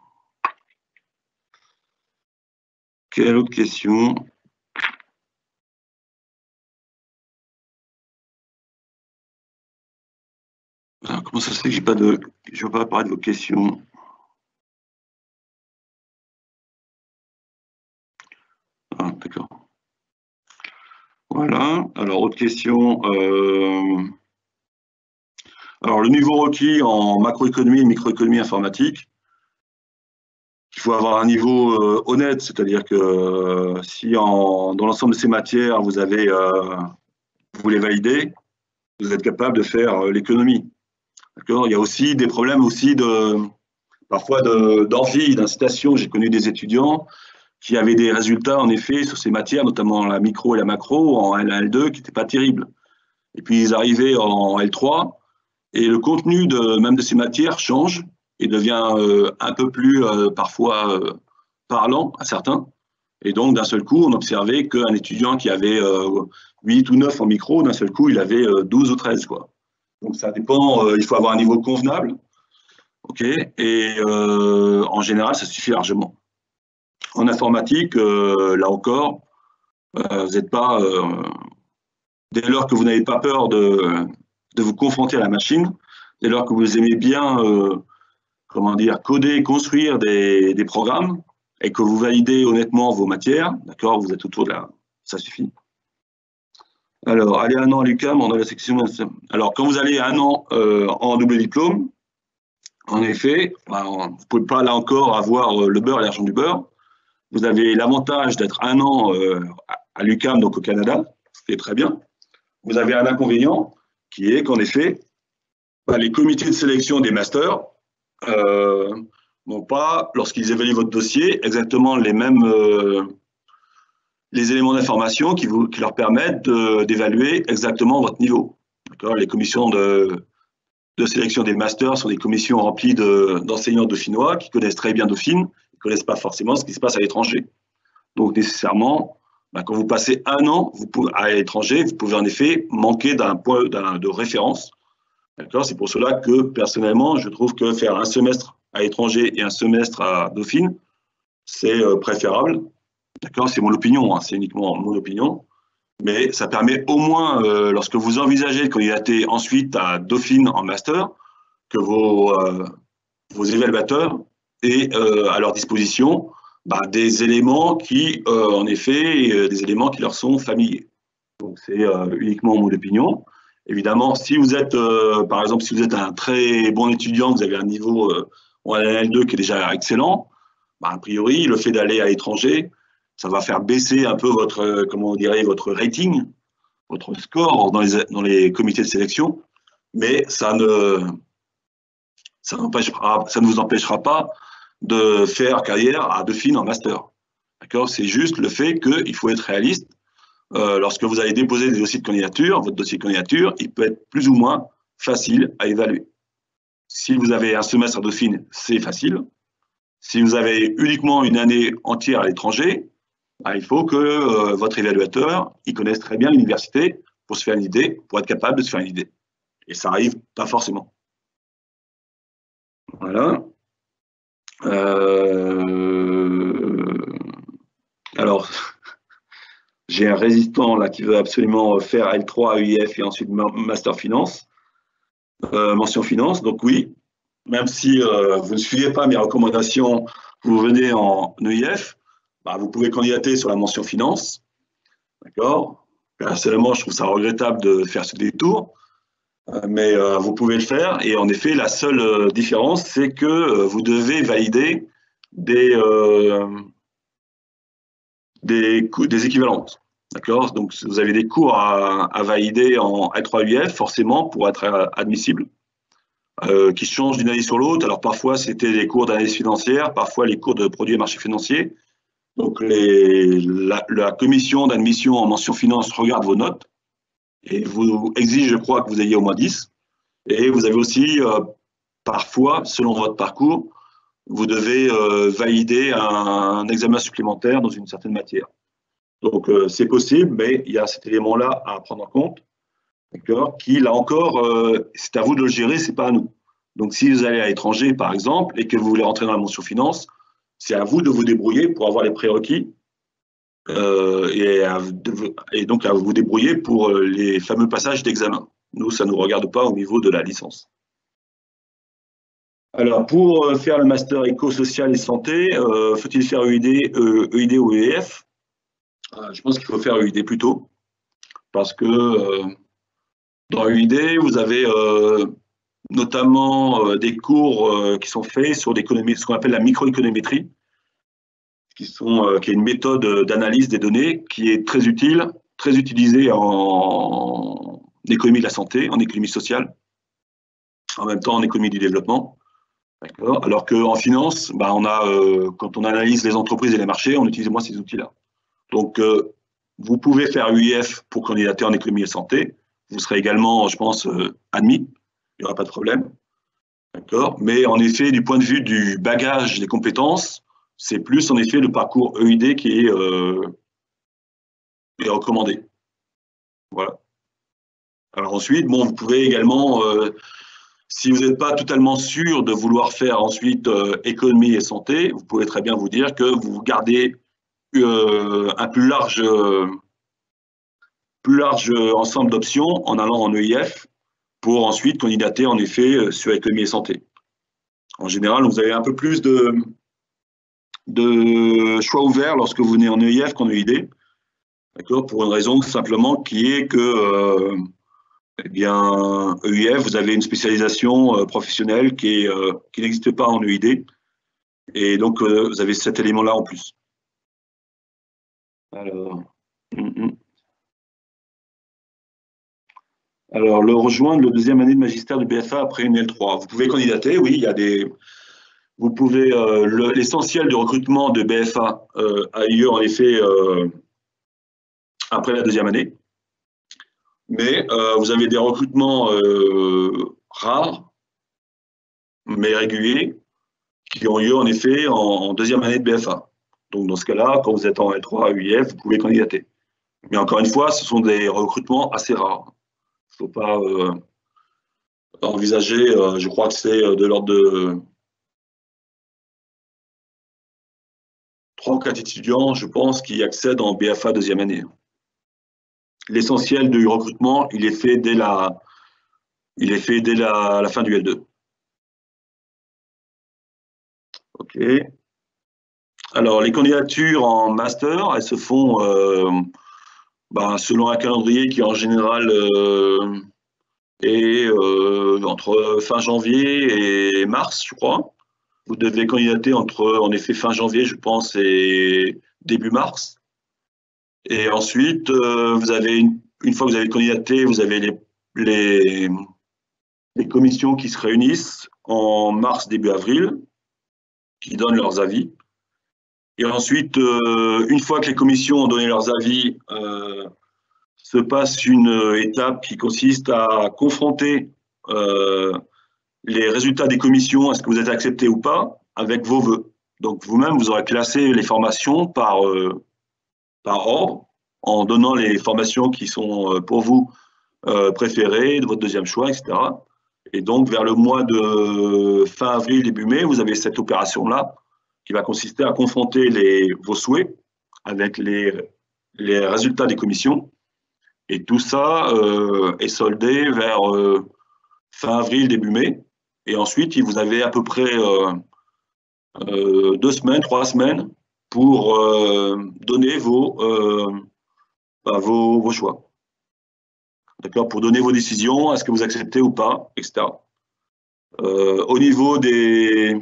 Quelle autre question? Alors, comment ça se fait que je ne vais pas apparaître vos questions? Ah, d'accord. Voilà. Alors, autre question. Alors, le niveau requis en macroéconomie et microéconomie informatique, il faut avoir un niveau honnête, c'est-à-dire que si dans l'ensemble de ces matières, vous les validez, vous êtes capable de faire l'économie. D'accord. Il y a aussi des problèmes aussi parfois d'envie, d'incitation. J'ai connu des étudiants qui avaient des résultats, en effet, sur ces matières, notamment la micro et la macro, en L1, L2, qui n'étaient pas terribles. Et puis, ils arrivaient en L3, et le contenu même de ces matières change et devient un peu plus, parfois, parlant à certains. Et donc, d'un seul coup, on observait qu'un étudiant qui avait 8 ou 9 en micro, d'un seul coup, il avait 12 ou 13, quoi. Donc, ça dépend, il faut avoir un niveau convenable. OK. Et en général, ça suffit largement. En informatique, là encore, vous n'êtes pas, dès lors que vous n'avez pas peur de vous confronter à la machine, dès lors que vous aimez bien, comment dire, coder, construire des programmes et que vous validez honnêtement vos matières, d'accord, vous êtes autour de la, ça suffit. Alors, aller un an à l'UQAM dans la section. Alors, quand vous allez un an en double diplôme, en effet, vous ne pouvez pas là encore avoir le beurre et l'argent du beurre. Vous avez l'avantage d'être un an à l'UQAM, donc au Canada, ce qui est très bien. Vous avez un inconvénient qui est qu'en effet, les comités de sélection des masters n'ont pas, lorsqu'ils évaluent votre dossier, exactement les mêmes les éléments d'information qui leur permettent d'évaluer exactement votre niveau. Les commissions de sélection des masters sont des commissions remplies d'enseignants dauphinois qui connaissent très bien Dauphine, qui ne connaissent pas forcément ce qui se passe à l'étranger. Donc, nécessairement, quand vous passez un an à l'étranger, vous pouvez en effet manquer d'un point de référence. C'est pour cela que, personnellement, je trouve que faire un semestre à l'étranger et un semestre à Dauphine, c'est préférable. C'est mon opinion, hein, c'est uniquement mon opinion. Mais ça permet au moins, lorsque vous envisagez de candidater ensuite à Dauphine en master, que vos évaluateurs aient à leur disposition des éléments qui, en effet, des éléments qui leur sont familiers. Donc, c'est uniquement mon opinion. Évidemment, si vous êtes, par exemple, si vous êtes un très bon étudiant, vous avez un niveau en L2 qui est déjà excellent, a priori, le fait d'aller à l'étranger, ça va faire baisser un peu votre, comment on dirait, votre rating, votre score dans les comités de sélection, mais ça ne vous empêchera pas de faire carrière à Dauphine en master. C'est juste le fait qu'il faut être réaliste. Lorsque vous allez déposer des dossiers de candidature, votre dossier de candidature, il peut être plus ou moins facile à évaluer. Si vous avez un semestre à Dauphine, c'est facile. Si vous avez uniquement une année entière à l'étranger, il faut que votre évaluateur il connaisse très bien l'université pour se faire une idée, pour être capable de se faire une idée. Et ça n'arrive pas forcément. Voilà. Alors, j'ai un résistant là qui veut absolument faire L3 à UIF et ensuite Master Finance, mention Finance. Donc oui, même si vous ne suivez pas mes recommandations, vous venez en UIF, vous pouvez candidater sur la mention Finance. D'accord. Personnellement, je trouve ça regrettable de faire ce détour, mais vous pouvez le faire. Et en effet, la seule différence, c'est que vous devez valider des équivalences. D'accord. Donc, vous avez des cours à valider en L3 UF, forcément, pour être admissible, qui changent d'une année sur l'autre. Alors, parfois, c'était les cours d'analyse financière, parfois les cours de produits et marchés financiers. Donc, la commission d'admission en mention finance regarde vos notes. et vous exige, je crois, que vous ayez au moins 10. Et vous avez aussi, parfois, selon votre parcours, vous devez valider un examen supplémentaire dans une certaine matière. Donc, c'est possible, mais il y a cet élément-là à prendre en compte, d'accord, qui, là encore, c'est à vous de le gérer, c'est pas à nous. Donc, si vous allez à l'étranger, par exemple, et que vous voulez rentrer dans la mention finance, c'est à vous de vous débrouiller pour avoir les prérequis et donc à vous débrouiller pour les fameux passages d'examen. Nous, ça ne nous regarde pas au niveau de la licence. Alors, pour faire le master éco-social et santé, faut-il faire EID, EID ou EF? Je pense qu'il faut faire EID plutôt, parce que dans EID, vous avez notamment des cours qui sont faits sur l'économie, ce qu'on appelle la microéconométrie, qui est une méthode d'analyse des données qui est très utile, très utilisée en économie de la santé, en économie sociale, en même temps en économie du développement. Alors qu'en finance, bah, quand on analyse les entreprises et les marchés, on utilise moins ces outils-là. Donc, vous pouvez faire UIF pour candidater en économie et santé. Vous serez également, je pense, admis. Il n'y aura pas de problème. D'accord. Mais en effet, du point de vue du bagage des compétences, c'est plus en effet le parcours EID qui est recommandé. Voilà. Alors ensuite, bon, vous pouvez également, si vous n'êtes pas totalement sûr de vouloir faire ensuite économie et santé, vous pouvez très bien vous dire que vous gardez un plus large ensemble d'options en allant en EIF pour ensuite candidater en effet sur économie et santé. En général, vous avez un peu plus de choix ouverts lorsque vous venez en EIF qu'en EID, d'accord, pour une raison simplement qui est que eh bien, EIF, vous avez une spécialisation professionnelle qui n'existe pas en EID, et donc vous avez cet élément-là en plus. Alors, le rejoindre le deuxième année de magistère de BFA après une L3. Vous pouvez candidater, oui, il y a des. Vous pouvez. L'essentiel du recrutement de BFA a lieu en effet après la deuxième année. Mais vous avez des recrutements rares, mais réguliers, qui ont lieu en effet en deuxième année de BFA. Donc, dans ce cas-là, quand vous êtes en L3 à UIF, vous pouvez candidater. Mais encore une fois, ce sont des recrutements assez rares. Il ne faut pas envisager, je crois que c'est de l'ordre de 3 ou 4 étudiants, je pense, qui accèdent en BFA deuxième année. L'essentiel du recrutement, il est fait dès la fin du L2. OK. Alors, les candidatures en master, elles se font selon un calendrier qui, en général, est entre fin janvier et mars, je crois. Vous devez candidater entre, en effet, fin janvier, je pense, et début mars. Et ensuite, vous avez une fois que vous avez candidaté, vous avez les commissions qui se réunissent en mars, début avril, qui donnent leurs avis. Et ensuite, une fois que les commissions ont donné leurs avis, se passe une étape qui consiste à confronter les résultats des commissions, est-ce que vous êtes accepté ou pas, avec vos vœux. Donc vous-même, vous aurez classé les formations par ordre, en donnant les formations qui sont pour vous préférées, de votre deuxième choix, etc. Et donc, vers le mois de fin avril, début mai, vous avez cette opération-là qui va consister à confronter vos souhaits avec les résultats des commissions. Et tout ça est soldé vers fin avril, début mai. Et ensuite, vous avez à peu près 2 semaines, 3 semaines pour donner vos choix. D'accord, pour donner vos décisions, est-ce que vous acceptez ou pas, etc. Au niveau des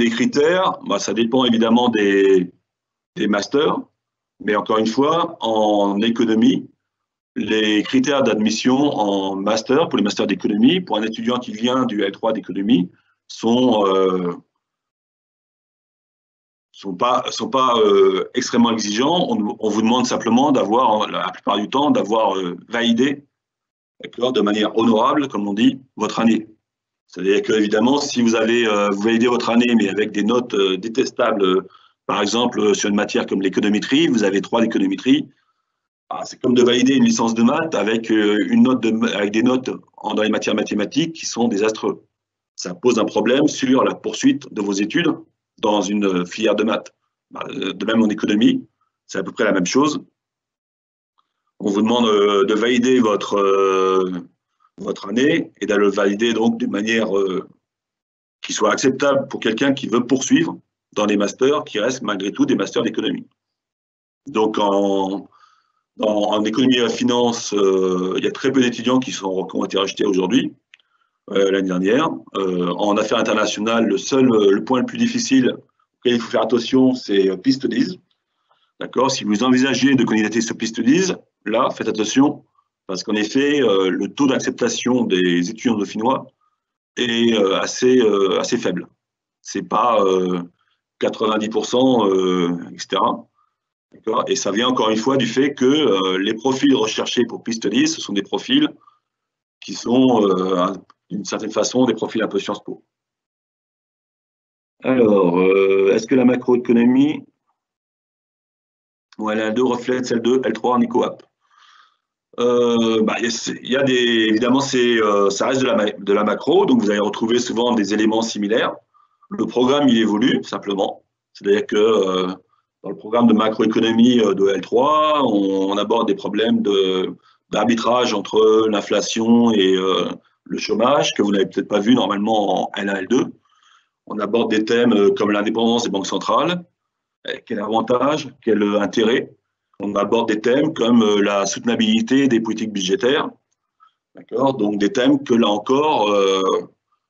critères, ça dépend évidemment des masters, mais encore une fois, en économie, les critères d'admission en master, pour les masters d'économie, pour un étudiant qui vient du L3 d'économie, sont sont pas extrêmement exigeants. On vous demande simplement d'avoir, la plupart du temps, d'avoir validé, d'accord, de manière honorable, comme on dit, votre année. C'est-à-dire qu'évidemment, si vous validez votre année, mais avec des notes détestables, par exemple, sur une matière comme l'économétrie, vous avez 3 d'économétrie, c'est comme de valider une licence de maths avec, avec des notes dans les matières mathématiques qui sont désastreuses. Ça pose un problème sur la poursuite de vos études dans une filière de maths. De même en économie, c'est à peu près la même chose. On vous demande de valider votre année et de le valider donc d'une manière qui soit acceptable pour quelqu'un qui veut poursuivre dans les masters qui restent malgré tout des masters d'économie. Donc en économie et finance, il y a très peu d'étudiants qui ont été rejetés aujourd'hui, l'année dernière. En affaires internationales, le point le plus difficile auquel il faut faire attention, c'est piste 10. D'accord. Si vous envisagez de candidater sur piste 10, là, faites attention, parce qu'en effet, le taux d'acceptation des étudiants dauphinois est assez faible. C'est pas 90%, etc. Et ça vient encore une fois du fait que les profils recherchés pour piste 10, ce sont des profils qui sont, d'une certaine façon, des profils un peu Sciences Po. Alors, est-ce que la macroéconomie ou L1-L2 reflète celle de L3 en écoap? Évidemment, ça reste de la macro, donc vous allez retrouver souvent des éléments similaires. Le programme, il évolue simplement. C'est-à-dire que dans le programme de macroéconomie de L3, on aborde des problèmes d'arbitrage entre l'inflation et le chômage, que vous n'avez peut-être pas vu normalement en L1, L2. On aborde des thèmes comme l'indépendance des banques centrales, quel avantage, quel intérêt. On aborde des thèmes comme la soutenabilité des politiques budgétaires. D'accord. Donc des thèmes que là encore,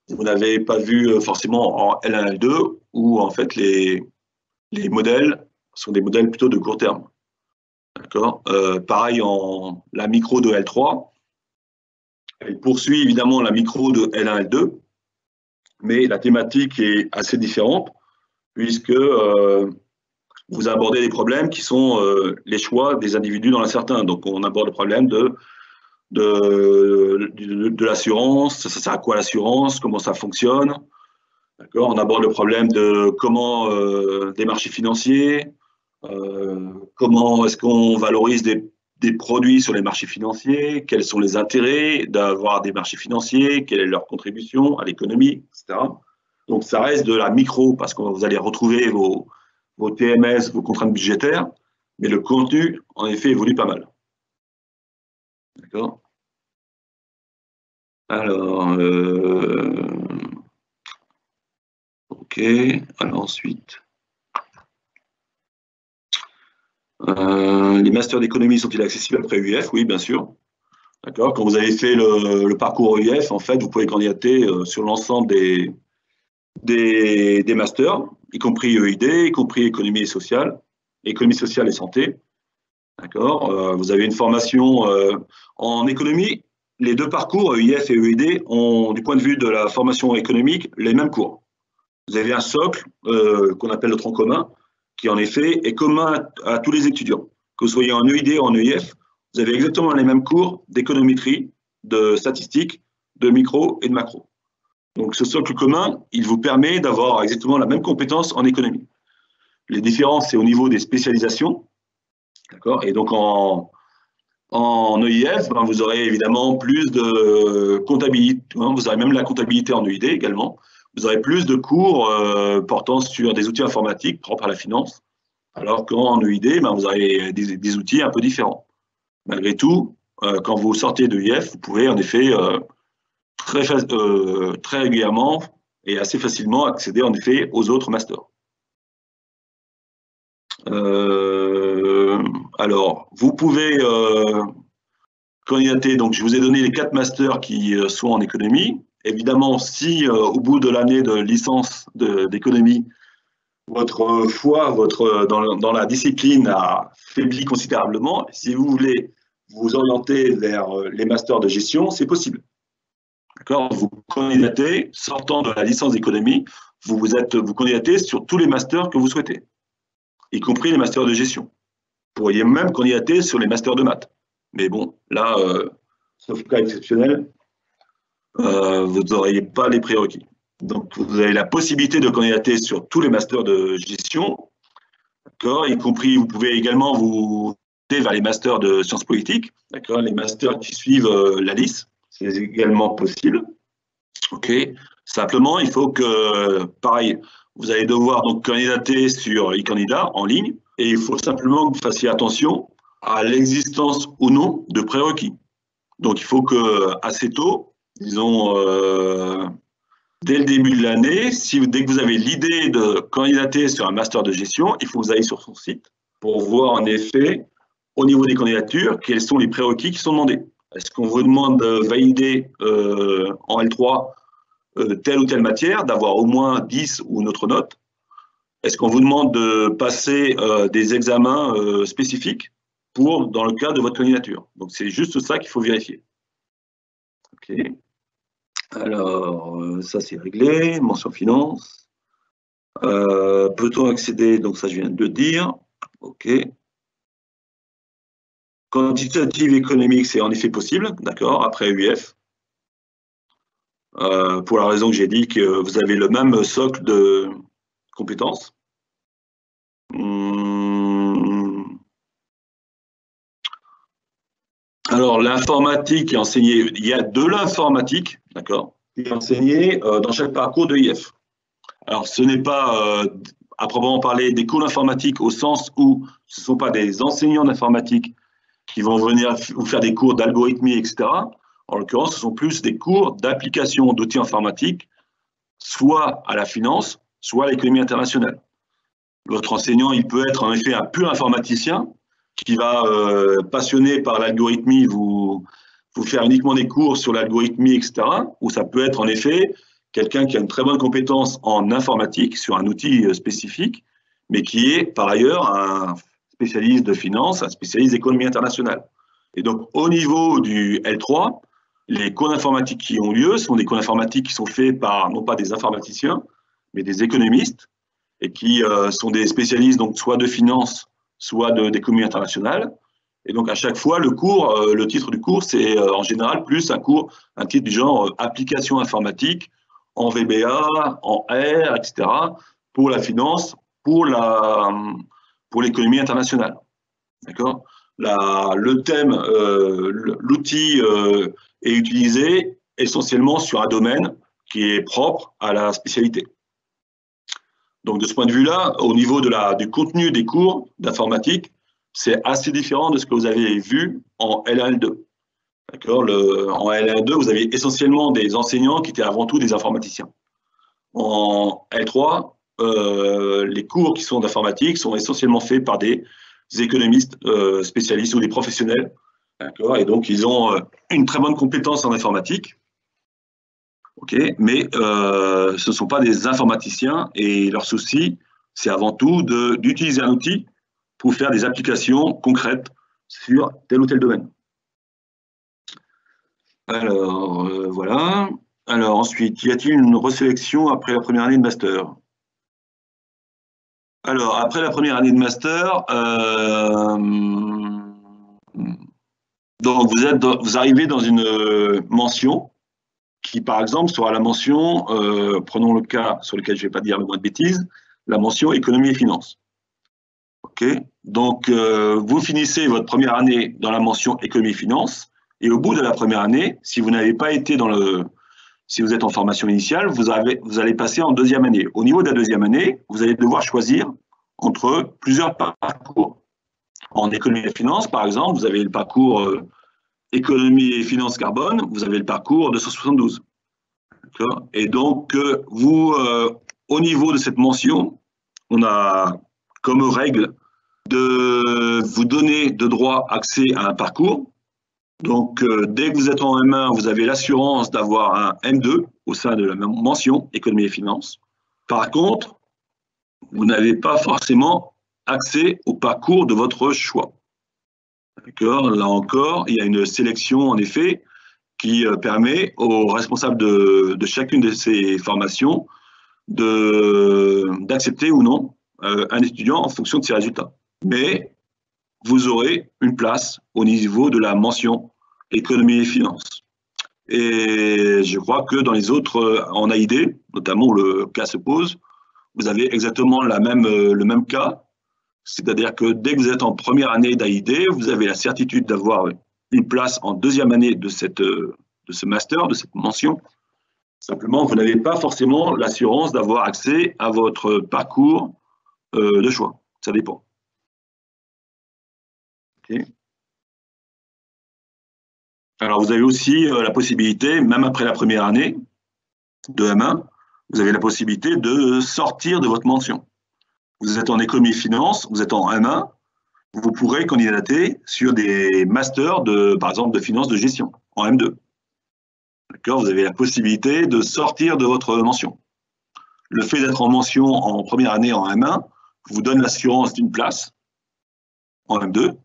vous n'avez pas vu forcément en L1, L2, où en fait les modèles sont des modèles plutôt de court terme. D'accord. Pareil en la micro de L3, elle poursuit évidemment la micro de L1, L2, mais la thématique est assez différente puisque vous abordez des problèmes qui sont les choix des individus dans l'incertain. Donc on aborde le problème de l'assurance, ça sert à quoi l'assurance, comment ça fonctionne. D'accord. On aborde le problème de comment des marchés financiers, comment est-ce qu'on valorise des produits sur les marchés financiers, quels sont les intérêts d'avoir des marchés financiers, quelle est leur contribution à l'économie, etc. Donc ça reste de la micro parce que vous allez retrouver vos TMS, vos contraintes budgétaires, mais le contenu, en effet, évolue pas mal. D'accord. Alors, ok, alors ensuite, les masters d'économie sont-ils accessibles après UF? Oui, bien sûr. D'accord. Quand vous avez fait le parcours UF, en fait, vous pouvez candidater sur l'ensemble des masters, y compris EID, y compris économie sociale et santé. D'accord. Vous avez une formation en économie. Les deux parcours, EIF et EID, ont, du point de vue de la formation économique, les mêmes cours. Vous avez un socle qu'on appelle le tronc commun, qui en effet est commun à tous les étudiants. Que vous soyez en EID ou en EIF, vous avez exactement les mêmes cours d'économétrie, de statistiques, de micro et de macro. Donc ce socle commun, il vous permet d'avoir exactement la même compétence en économie. Les différences, c'est au niveau des spécialisations. D'accord. Et donc en EIF, vous aurez évidemment plus de comptabilité, vous aurez même la comptabilité en EID également. Vous aurez plus de cours portant sur des outils informatiques propres à la finance, alors qu'en EID, vous aurez des outils un peu différents. Malgré tout, quand vous sortez de EIF, vous pouvez en effet très régulièrement et assez facilement accéder en effet aux autres masters. Alors, vous pouvez candidater, donc je vous ai donné les 4 masters qui sont en économie. Évidemment, si au bout de l'année de licence d'économie, votre foi dans la discipline a faibli considérablement, si vous voulez vous orienter vers les masters de gestion, c'est possible. Vous candidatez, sortant de la licence d'économie, vous candidatez sur tous les masters que vous souhaitez, y compris les masters de gestion. Vous pourriez même candidater sur les masters de maths. Mais bon, là, sauf cas exceptionnel, vous n'auriez pas les prérequis. Donc, vous avez la possibilité de candidater sur tous les masters de gestion, d'accord, y compris, vous pouvez également vous aller vers les masters de sciences politiques, d'accord, les masters qui suivent la liste, c'est également possible. Ok. Simplement, il faut que, pareil, vous allez devoir donc candidater sur e-candidat en ligne, et il faut simplement que vous fassiez attention à l'existence ou non de prérequis. Donc, il faut que assez tôt, disons dès le début de l'année, dès que vous avez l'idée de candidater sur un master de gestion, il faut que vous ayez sur son site pour voir en effet, au niveau des candidatures, quels sont les prérequis qui sont demandés. Est-ce qu'on vous demande de valider en L3 telle ou telle matière, d'avoir au moins 10 ou une autre note? Est-ce qu'on vous demande de passer des examens spécifiques dans le cadre de votre candidature? Donc, c'est juste ça qu'il faut vérifier. OK. Alors, ça, c'est réglé. Mention finance. Peut-on accéder? Donc, ça, je viens de le dire. OK. Quantitative économique, c'est en effet possible, d'accord, après UF. Pour la raison que j'ai dit que vous avez le même socle de compétences. Alors, l'informatique est enseignée, il y a de l'informatique, d'accord, qui est enseignée dans chaque parcours de IF. Alors, ce n'est pas, à proprement parler, des cours d'informatique au sens où ce ne sont pas des enseignants d'informatique qui vont venir vous faire des cours d'algorithmie, etc. En l'occurrence, ce sont plus des cours d'application d'outils informatiques, soit à la finance, soit à l'économie internationale. Votre enseignant, il peut être en effet un pur informaticien qui va, passionné par l'algorithmie, vous faire uniquement des cours sur l'algorithmie, etc. Ou ça peut être en effet quelqu'un qui a une très bonne compétence en informatique sur un outil spécifique, mais qui est par ailleurs un spécialiste de finance, un spécialiste d'économie internationale. Et donc, au niveau du L3, les cours d'informatique qui ont lieu sont des cours d'informatique qui sont faits par, non pas des informaticiens, mais des économistes, et qui sont des spécialistes, donc soit de finance, soit d'économie internationale. Et donc, à chaque fois, le titre du cours, c'est en général plus un titre du genre application informatique, en VBA, en R, etc., pour la finance, pour l'économie internationale. D'accord? Le thème, l'outil est utilisé essentiellement sur un domaine qui est propre à la spécialité. Donc, de ce point de vue-là, au niveau du contenu des cours d'informatique, c'est assez différent de ce que vous avez vu en L1-L2. D'accord? En L1-L2, vous avez essentiellement des enseignants qui étaient avant tout des informaticiens. En L3, les cours qui sont d'informatique sont essentiellement faits par des économistes spécialistes ou des professionnels. D'accord? Et donc, ils ont une très bonne compétence en informatique. Okay, mais ce ne sont pas des informaticiens et leur souci, c'est avant tout d'utiliser un outil pour faire des applications concrètes sur tel ou tel domaine. Alors, voilà. Alors, ensuite, y a-t-il une resélection après la première année de master? Alors, après la première année de master, donc vous arrivez dans une mention qui, par exemple, sera la mention, prenons le cas sur lequel je ne vais pas dire le moins de bêtises, la mention économie et finance. OK? Donc, vous finissez votre première année dans la mention économie et finance, et au bout de la première année, si vous n'avez pas été si vous êtes en formation initiale, vous allez passer en deuxième année. Au niveau de la deuxième année, vous allez devoir choisir entre plusieurs parcours. En économie et finance, par exemple, vous avez le parcours économie et finance carbone, vous avez le parcours 272. Et donc, au niveau de cette mention, on a comme règle de vous donner de droit accès à un parcours. Donc, dès que vous êtes en M1, vous avez l'assurance d'avoir un M2 au sein de la mention économie et finance. Par contre, vous n'avez pas forcément accès au parcours de votre choix. D'accord? Là encore, il y a une sélection, en effet, qui permet aux responsables de chacune de ces formations d'accepter ou non un étudiant en fonction de ses résultats. Mais vous aurez une place au niveau de la mention économie et finance. Et je crois que dans les autres, en AID, notamment où le cas se pose, vous avez exactement le même cas. C'est-à-dire que dès que vous êtes en première année d'AID, vous avez la certitude d'avoir une place en deuxième année de ce master, de cette mention. Simplement, vous n'avez pas forcément l'assurance d'avoir accès à votre parcours de choix. Ça dépend. Okay. Alors, vous avez aussi la possibilité, même après la première année de M1, vous avez la possibilité de sortir de votre mention. Vous êtes en économie finance, vous êtes en M1, vous pourrez candidater sur des masters, par exemple, de finance de gestion, en M2. D'accord, vous avez la possibilité de sortir de votre mention. Le fait d'être en mention en première année en M1 vous donne l'assurance d'une place en M2.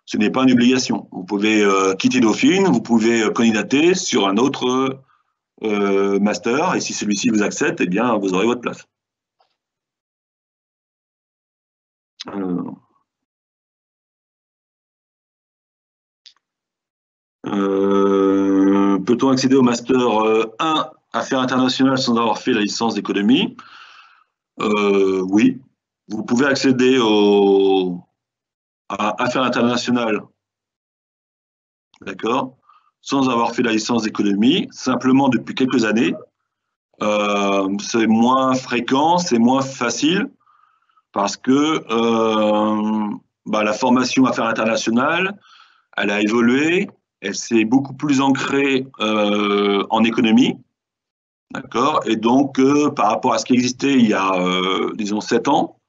Ce n'est pas une obligation. Vous pouvez quitter Dauphine, vous pouvez candidater sur un autre master, et si celui-ci vous accepte, eh bien, vous aurez votre place. Peut-on accéder au master 1 Affaires internationales sans avoir fait la licence d'économie? Oui. Vous pouvez accéder à Affaires internationales, d'accord, sans avoir fait la licence d'économie, simplement depuis quelques années. C'est moins fréquent, c'est moins facile, parce que la formation Affaires internationales, elle a évolué, elle s'est beaucoup plus ancrée en économie, d'accord, et donc par rapport à ce qui existait il y a, disons, 7 ans,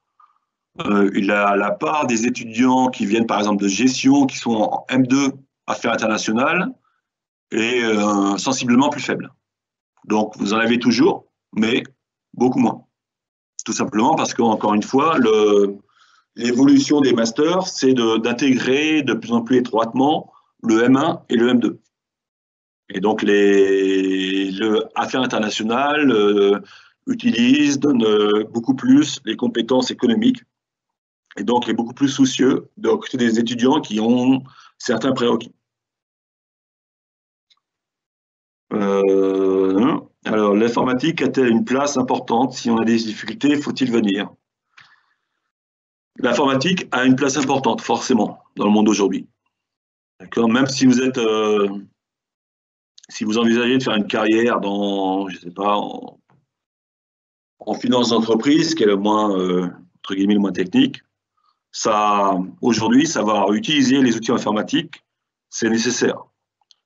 la part des étudiants qui viennent par exemple de gestion, qui sont en M2 Affaires internationales, est sensiblement plus faible. Donc vous en avez toujours, mais beaucoup moins. Tout simplement parce qu'encore une fois, l'évolution des masters, c'est d'intégrer de plus en plus étroitement le M1 et le M2. Et donc le Affaires internationales donne beaucoup plus les compétences économiques, et donc est beaucoup plus soucieux de recruter des étudiants qui ont certains prérequis. Alors, l'informatique a-t-elle une place importante? Si on a des difficultés, faut-il venir? L'informatique a une place importante, forcément, dans le monde d'aujourd'hui. D'accord, même si vous êtes, si vous envisagez de faire une carrière dans, je sais pas, en finance d'entreprise, qui est le moins, entre guillemets, le moins technique, aujourd'hui, savoir utiliser les outils informatiques, c'est nécessaire.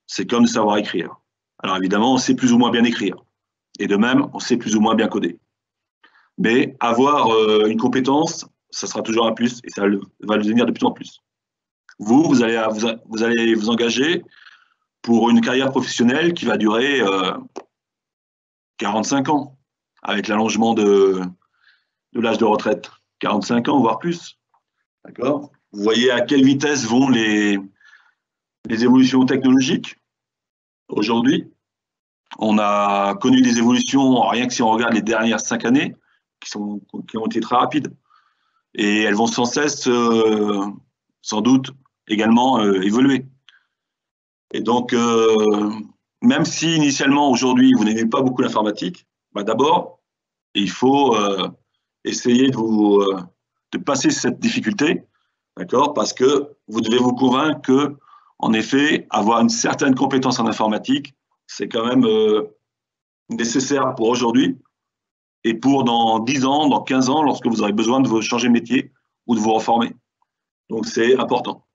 C'est comme savoir écrire. Alors évidemment, on sait plus ou moins bien écrire. Et de même, on sait plus ou moins bien coder. Mais avoir une compétence, ça sera toujours un plus, et ça va le devenir de plus en plus. Vous allez vous engager pour une carrière professionnelle qui va durer 45 ans, avec l'allongement de l'âge de retraite. 45 ans, voire plus. D'accord ? Vous voyez à quelle vitesse vont les évolutions technologiques aujourd'hui. On a connu des évolutions, rien que si on regarde les dernières 5 années, qui ont été très rapides. Et elles vont sans cesse, sans doute, également évoluer. Et donc, même si initialement, aujourd'hui, vous n'aimez pas beaucoup l'informatique, d'abord, il faut essayer de passer cette difficulté, d'accord, parce que vous devez vous convaincre que, en effet, avoir une certaine compétence en informatique, c'est quand même nécessaire pour aujourd'hui et pour dans 10 ans, dans 15 ans, lorsque vous aurez besoin de vous changer de métier ou de vous reformer. Donc, c'est important.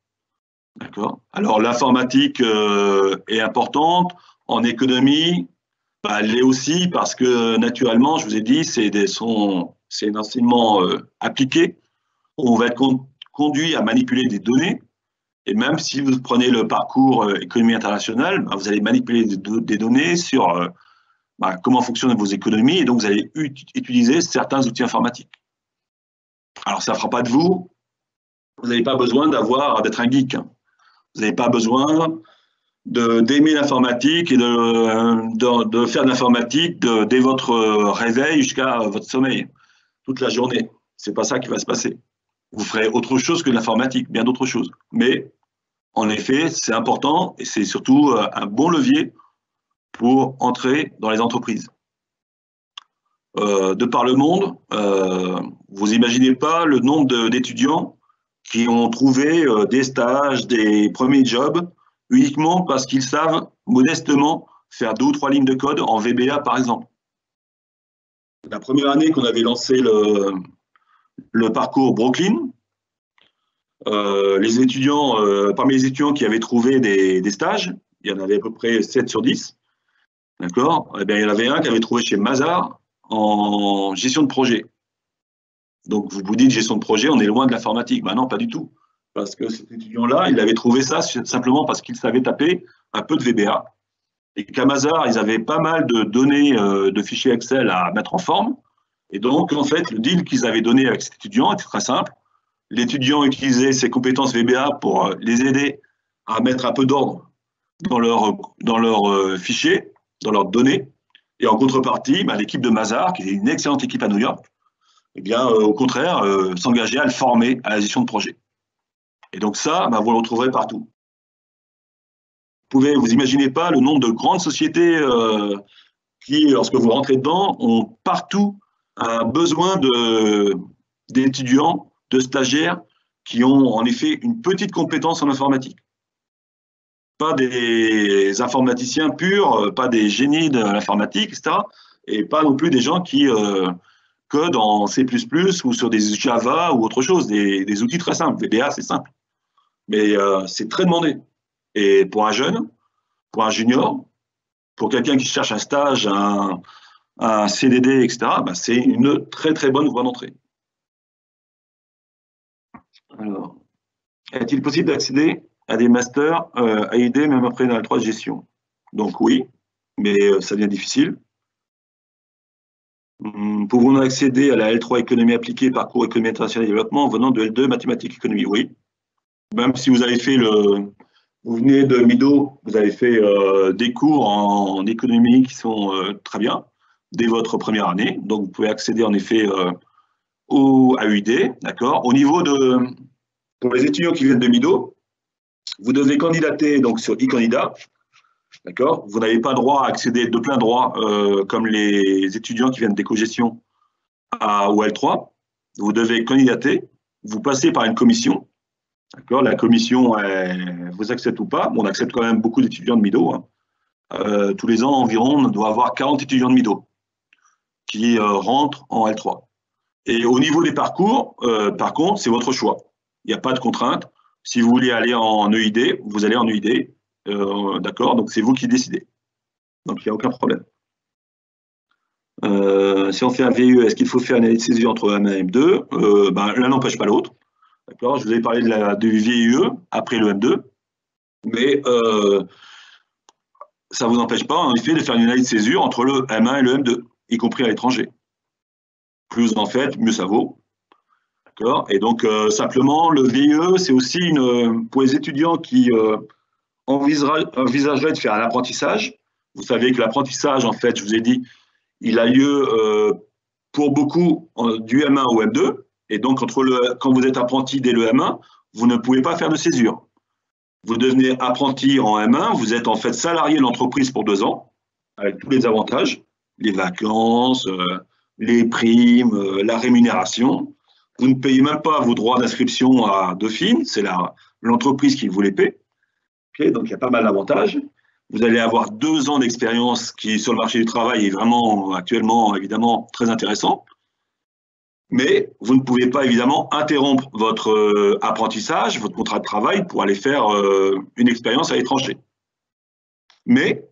D'accord. Alors, l'informatique est importante. En économie, elle l'est aussi parce que, naturellement, je vous ai dit, c'est un enseignement appliqué. On va être conduit à manipuler des données. Et même si vous prenez le parcours économie internationale, vous allez manipuler des données sur comment fonctionnent vos économies, et donc vous allez utiliser certains outils informatiques. Alors, ça ne fera pas de vous n'avez pas besoin d'être un geek. Vous n'avez pas besoin d'aimer l'informatique et de faire de l'informatique dès votre réveil jusqu'à votre sommeil, toute la journée. C'est pas ça qui va se passer. Vous ferez autre chose que de l'informatique, bien d'autres choses. Mais en effet, c'est important et c'est surtout un bon levier pour entrer dans les entreprises. De par le monde, vous imaginez pas le nombre d'étudiants qui ont trouvé des stages, des premiers jobs, uniquement parce qu'ils savent modestement faire 2 ou 3 lignes de code en VBA, par exemple. La première année qu'on avait lancé le parcours Brooklyn, les étudiants, parmi les étudiants qui avaient trouvé des stages, il y en avait à peu près 7 sur 10, d'accord? Eh bien, il y en avait un qui avait trouvé chez Mazars en gestion de projet. Donc, vous vous dites gestion de projet, on est loin de l'informatique. Ben non, pas du tout. Parce que cet étudiant-là, il avait trouvé ça simplement parce qu'il savait taper un peu de VBA. Et qu'à Mazars, ils avaient pas mal de données de fichiers Excel à mettre en forme. Et donc, en fait, le deal qu'ils avaient donné avec cet étudiant était très simple. L'étudiant utilisait ses compétences VBA pour les aider à mettre un peu d'ordre dans leurs fichiers, dans leurs données. Et en contrepartie, l'équipe de Mazars, qui est une excellente équipe à New York, eh bien, au contraire, s'engageait à le former à la gestion de projet. Et donc ça, vous le retrouverez partout. Vous imaginez pas le nombre de grandes sociétés qui, lorsque vous rentrez dedans, ont partout un besoin d'étudiants, de stagiaires qui ont en effet une petite compétence en informatique. Pas des informaticiens purs, pas des génies de l'informatique, etc. Et pas non plus des gens qui codent en C++ ou sur des Java ou autre chose, des outils très simples. VBA, c'est simple. Mais c'est très demandé. Et pour un jeune, pour un junior, pour quelqu'un qui cherche un stage, un CDD, etc., c'est une très très bonne voie d'entrée. Alors, est-il possible d'accéder à des masters AID même après la L3 de gestion? Donc oui, mais ça devient difficile. Pouvons-nous accéder à la L3 économie appliquée, parcours économie internationale et développement en venant de L2 mathématiques économie? Oui. Même si vous avez fait vous venez de Mido, vous avez fait des cours en économie qui sont très bien dès votre première année. Donc vous pouvez accéder en effet à UID, d'accord. Au niveau pour les étudiants qui viennent de Mido, vous devez candidater donc sur e-candidat, d'accord. Vous n'avez pas droit à accéder de plein droit comme les étudiants qui viennent d'éco-gestion au L3. Vous devez candidater, vous passez par une commission, d'accord. La commission vous accepte ou pas. On accepte quand même beaucoup d'étudiants de Mido. Hein. Tous les ans environ, on doit avoir 40 étudiants de Mido qui rentrent en L3. Et au niveau des parcours, par contre, c'est votre choix. Il n'y a pas de contrainte. Si vous voulez aller en EID, vous allez en EID. D'accord? Donc, c'est vous qui décidez. Donc, il n'y a aucun problème. Si on fait un VIE, est-ce qu'il faut faire une année de césure entre M1 et M2? L'un n'empêche pas l'autre. D'accord? Je vous ai parlé du VIE après le M2. Mais ça ne vous empêche pas, en effet, de faire une année de césure entre le M1 et le M2, y compris à l'étranger. Plus vous en faites, mieux ça vaut. Et donc, simplement, le VIE, c'est aussi pour les étudiants qui envisageraient de faire un apprentissage. Vous savez que l'apprentissage, en fait, je vous ai dit, il a lieu pour beaucoup du M1 au M2. Et donc, quand vous êtes apprenti dès le M1, vous ne pouvez pas faire de césure. Vous devenez apprenti en M1, vous êtes en fait salarié de l'entreprise pour 2 ans, avec tous les avantages, les vacances, les primes, la rémunération. Vous ne payez même pas vos droits d'inscription à Dauphine, c'est l'entreprise qui vous les paie. Okay, donc il y a pas mal d'avantages. Vous allez avoir 2 ans d'expérience qui, sur le marché du travail, est vraiment actuellement, évidemment, très intéressant. Mais vous ne pouvez pas, évidemment, interrompre votre apprentissage, votre contrat de travail, pour aller faire une expérience à l'étranger. Mais,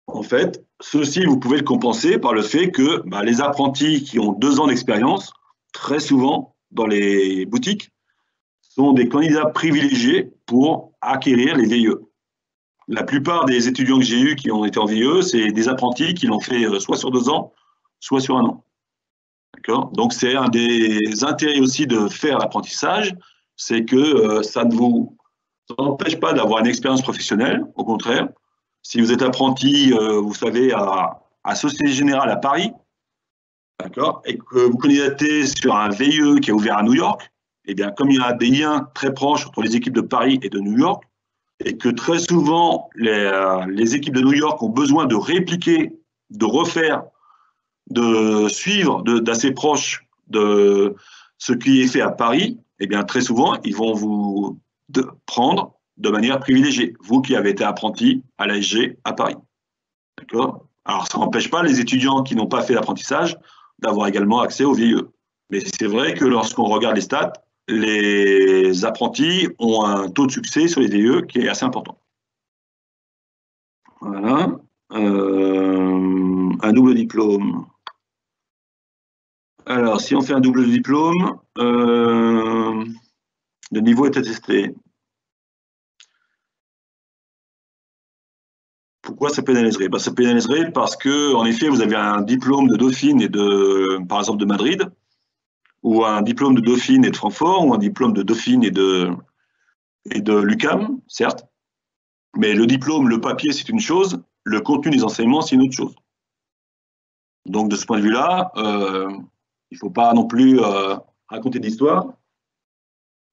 en fait, ceci, vous pouvez le compenser par le fait que les apprentis qui ont 2 ans d'expérience, très souvent, dans les boutiques, sont des candidats privilégiés pour acquérir les VIE. La plupart des étudiants que j'ai eus qui ont été en VIE, c'est des apprentis qui l'ont fait soit sur 2 ans, soit sur 1 an. Donc, c'est un des intérêts aussi de faire l'apprentissage, c'est que ça ne vous Ça n'empêche pas d'avoir une expérience professionnelle, au contraire. Si vous êtes apprenti, vous savez, à Société Générale à Paris, d'accord, et que vous candidatez sur un VIE qui est ouvert à New York, eh bien, comme il y a des liens très proches entre les équipes de Paris et de New York, et que très souvent, les équipes de New York ont besoin de répliquer, de refaire, de suivre d'assez proche de ce qui est fait à Paris, eh bien, très souvent, ils vont vous prendre de manière privilégiée, vous qui avez été apprenti à l'ASG à Paris. D'accord ? Alors, ça n'empêche pas les étudiants qui n'ont pas fait l'apprentissage d'avoir également accès au VIE. Mais c'est vrai que lorsqu'on regarde les stats, les apprentis ont un taux de succès sur les VIE qui est assez important. Voilà. Un double diplôme. Alors, si on fait un double diplôme, le niveau est attesté. Pourquoi ça pénaliserait? Ça pénaliserait parce que, en effet, vous avez un diplôme de Dauphine et par exemple, de Madrid, ou un diplôme de Dauphine et de Francfort, ou un diplôme de Dauphine et de l'UQAM, certes. Mais le diplôme, le papier, c'est une chose, le contenu des enseignements, c'est une autre chose. Donc, de ce point de vue-là, il ne faut pas non plus raconter d'histoire.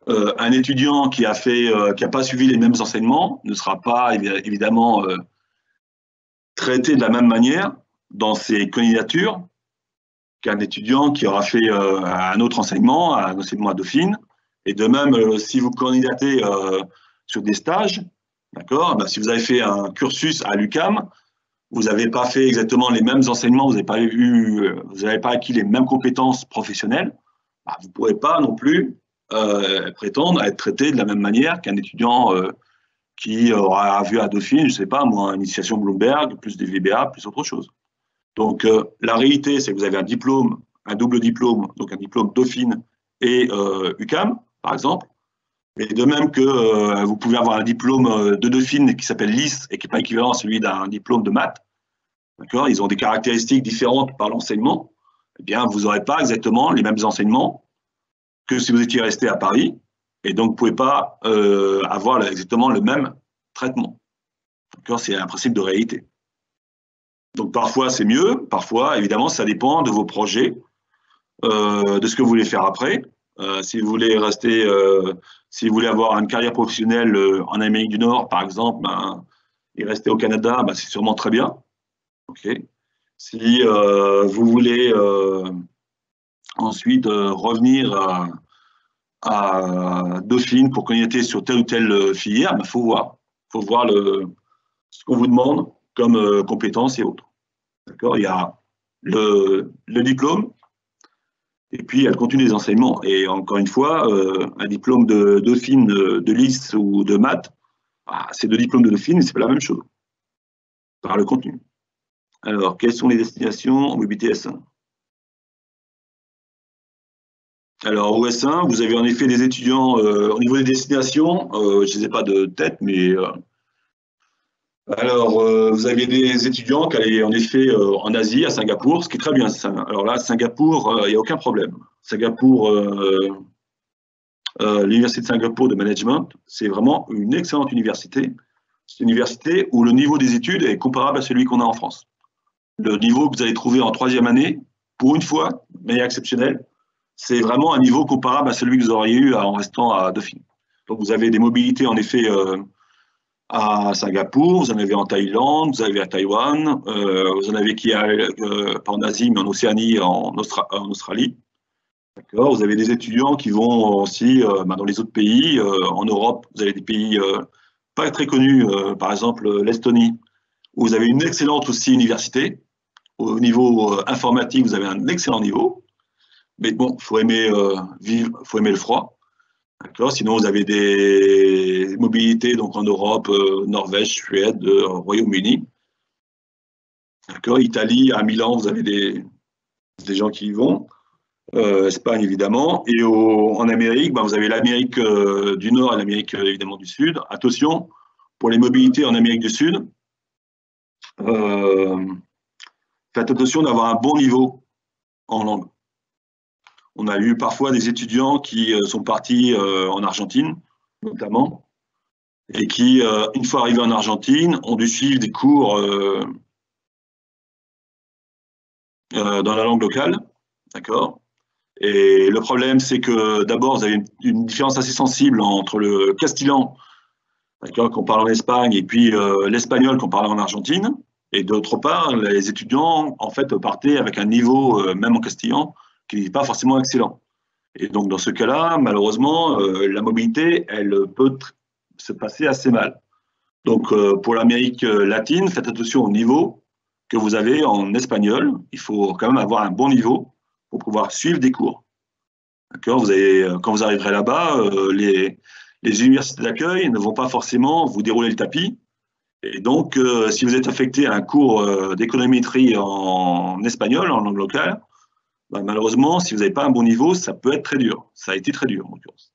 Un étudiant qui n'a pas suivi les mêmes enseignements ne sera pas évidemment traité de la même manière dans ses candidatures qu'un étudiant qui aura fait un autre enseignement, un enseignement à Dauphine. Et de même, si vous candidatez sur des stages, d'accord, si vous avez fait un cursus à l'UQAM, vous n'avez pas fait exactement les mêmes enseignements, vous n'avez pas acquis les mêmes compétences professionnelles, vous ne pourrez pas non plus prétendre à être traité de la même manière qu'un étudiant qui aura vu à Dauphine, je ne sais pas, moi, initiation Bloomberg, plus des VBA, plus autre chose. Donc, la réalité, c'est que vous avez un diplôme, un double diplôme, donc un diplôme Dauphine et UQAM, par exemple. Mais de même que vous pouvez avoir un diplôme de Dauphine qui s'appelle LIS et qui n'est pas équivalent à celui d'un diplôme de maths, d'accord, ils ont des caractéristiques différentes par l'enseignement, eh bien, vous n'aurez pas exactement les mêmes enseignements que si vous étiez resté à Paris, et donc vous ne pouvez pas avoir exactement le même traitement. C'est un principe de réalité. Donc parfois c'est mieux, parfois évidemment ça dépend de vos projets, de ce que vous voulez faire après. Si vous voulez rester, si vous voulez avoir une carrière professionnelle en Amérique du Nord par exemple, et rester au Canada, c'est sûrement très bien. Okay. Si vous voulez ensuite revenir à Dauphine pour candidater sur telle ou telle filière, il faut voir. Il faut voir ce qu'on vous demande comme compétences et autres. D'accord ? Il y a le diplôme et puis il y a le contenu des enseignements. Et encore une fois, un diplôme de Dauphine, de LIS ou de maths, c'est deux diplômes de Dauphine, mais ce n'est pas la même chose par le contenu. Alors, quelles sont les destinations en mobilité S1 ? Alors, au S1, vous avez en effet des étudiants, au niveau des destinations, je ne les ai pas de tête, mais alors, vous avez des étudiants qui allaient en effet en Asie, à Singapour, ce qui est très bien. Alors là, Singapour, il n'y a aucun problème. Singapour, l'université de Singapour de management, c'est vraiment une excellente université. C'est une université où le niveau des études est comparable à celui qu'on a en France. Le niveau que vous allez trouver en troisième année, pour une fois, mais exceptionnel, c'est vraiment un niveau comparable à celui que vous auriez eu en restant à Dauphine. Donc vous avez des mobilités en effet à Singapour, vous en avez en Thaïlande, vous en avez à Taïwan, vous en avez qui pas en Asie mais en Océanie, en Australie. D'accord. Vous avez des étudiants qui vont aussi dans les autres pays. En Europe, vous avez des pays pas très connus, par exemple l'Estonie, où vous avez une excellente aussi université. Au niveau informatique, vous avez un excellent niveau. Mais bon, il faut aimer vivre, il faut aimer le froid. Sinon, vous avez des mobilités donc en Europe, Norvège, Suède, Royaume-Uni. Italie, à Milan, vous avez des gens qui y vont. Espagne, évidemment. Et en Amérique, vous avez l'Amérique du Nord et l'Amérique évidemment du Sud. Attention, pour les mobilités en Amérique du Sud, faites attention d'avoir un bon niveau en langue. On a eu parfois des étudiants qui sont partis en Argentine, notamment, et qui, une fois arrivés en Argentine, ont dû suivre des cours dans la langue locale, d'accord? Et le problème, c'est que d'abord, vous avez une différence assez sensible entre le castillan, d'accord, qu'on parle en Espagne, et puis l'espagnol qu'on parle en Argentine. Et d'autre part, les étudiants, en fait, partaient avec un niveau, même en castillan, qui n'est pas forcément excellent. Et donc, dans ce cas-là, malheureusement, la mobilité, elle peut se passer assez mal. Donc, pour l'Amérique latine, faites attention au niveau que vous avez en espagnol. Il faut quand même avoir un bon niveau pour pouvoir suivre des cours. D'accord, quand vous arriverez là-bas, les universités d'accueil ne vont pas forcément vous dérouler le tapis. Et donc, si vous êtes affecté à un cours d'économétrie en espagnol, en langue locale, bah, malheureusement, si vous n'avez pas un bon niveau, ça peut être très dur. Ça a été très dur, en l'occurrence.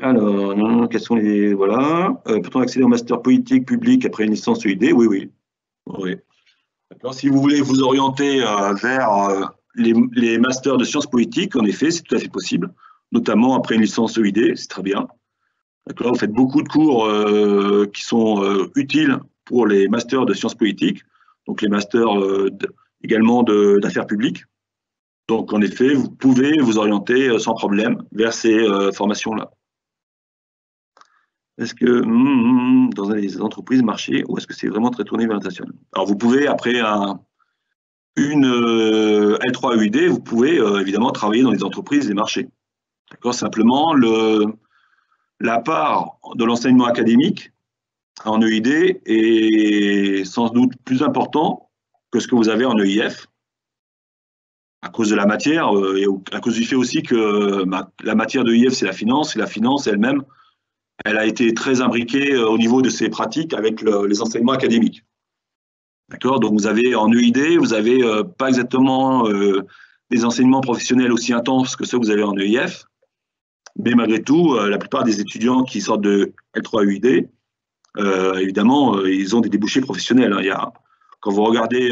Alors, quels sont les… Voilà. Peut-on accéder au master politique public après une licence EID? Oui, oui. Oui. D'accord. Si vous voulez vous orienter vers les masters de sciences politiques, en effet, c'est tout à fait possible, notamment après une licence EID, c'est très bien. D'accord. Vous faites beaucoup de cours qui sont utiles pour les masters de sciences politiques, donc les masters également d'affaires publiques. Donc, en effet, vous pouvez vous orienter sans problème vers ces formations-là. Est-ce que dans les entreprises, marché, ou est-ce que c'est vraiment très tourné vers l'international? Alors, vous pouvez, après une L3 EID, vous pouvez évidemment travailler dans les entreprises et marchés. D'accord. Simplement, la part de l'enseignement académique en EID est sans doute plus important que ce que vous avez en EIF, à cause de la matière et à cause du fait aussi que la matière de EIF, c'est la finance, et la finance elle-même, elle a été très imbriquée au niveau de ses pratiques avec les enseignements académiques. D'accord. Donc, vous avez en EID, vous n'avez pas exactement des enseignements professionnels aussi intenses que ceux que vous avez en EIF, mais malgré tout, la plupart des étudiants qui sortent de L3 EID, évidemment, ils ont des débouchés professionnels. Quand vous regardez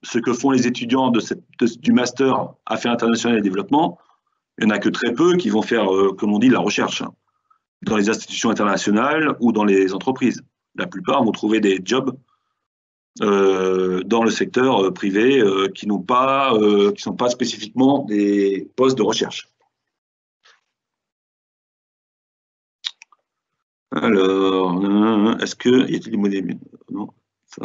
ce que font les étudiants du master Affaires internationales et développement, il n'y en a que très peu qui vont faire, comme on dit, la recherche dans les institutions internationales ou dans les entreprises. La plupart vont trouver des jobs dans le secteur privé qui ne sont pas spécifiquement des postes de recherche. Alors, est-ce que y a-t-il des modèles? Non, ça.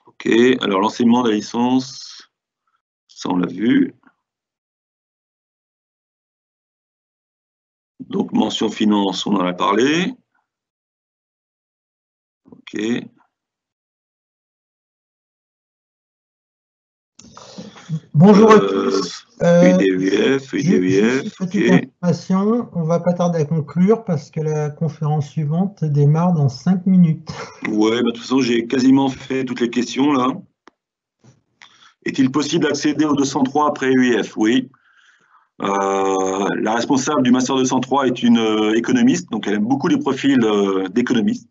Ok. Alors, l'enseignement de la licence, ça on l'a vu. Donc, mention finance, on en a parlé. Ok. Bonjour à tous. UDUF, juste une petite information, on ne va pas tarder à conclure parce que la conférence suivante démarre dans 5 minutes. Ouais, bah, de toute façon, j'ai quasiment fait toutes les questions là. Est-il possible d'accéder au 203 après UIF? Oui. La responsable du Master 203 est une économiste, donc elle aime beaucoup les profils d'économistes.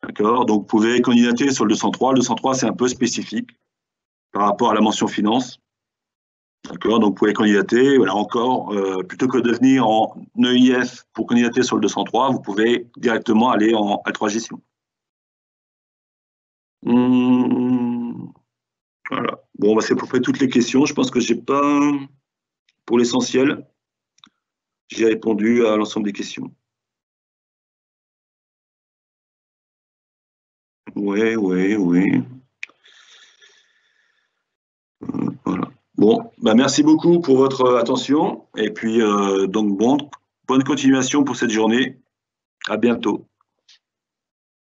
D'accord. Donc, vous pouvez candidater sur le 203. Le 203, c'est un peu spécifique par rapport à la mention finance. D'accord. Donc, vous pouvez candidater. Voilà, encore, plutôt que de venir en EIF pour candidater sur le 203, vous pouvez directement aller en L3 gestion. Voilà. Bon, bah, c'est à peu près toutes les questions. Je pense que j'ai pas, pour l'essentiel, j'ai répondu à l'ensemble des questions. Oui, oui, oui. Voilà. Bon, bah merci beaucoup pour votre attention. Et puis, donc, bonne continuation pour cette journée. À bientôt.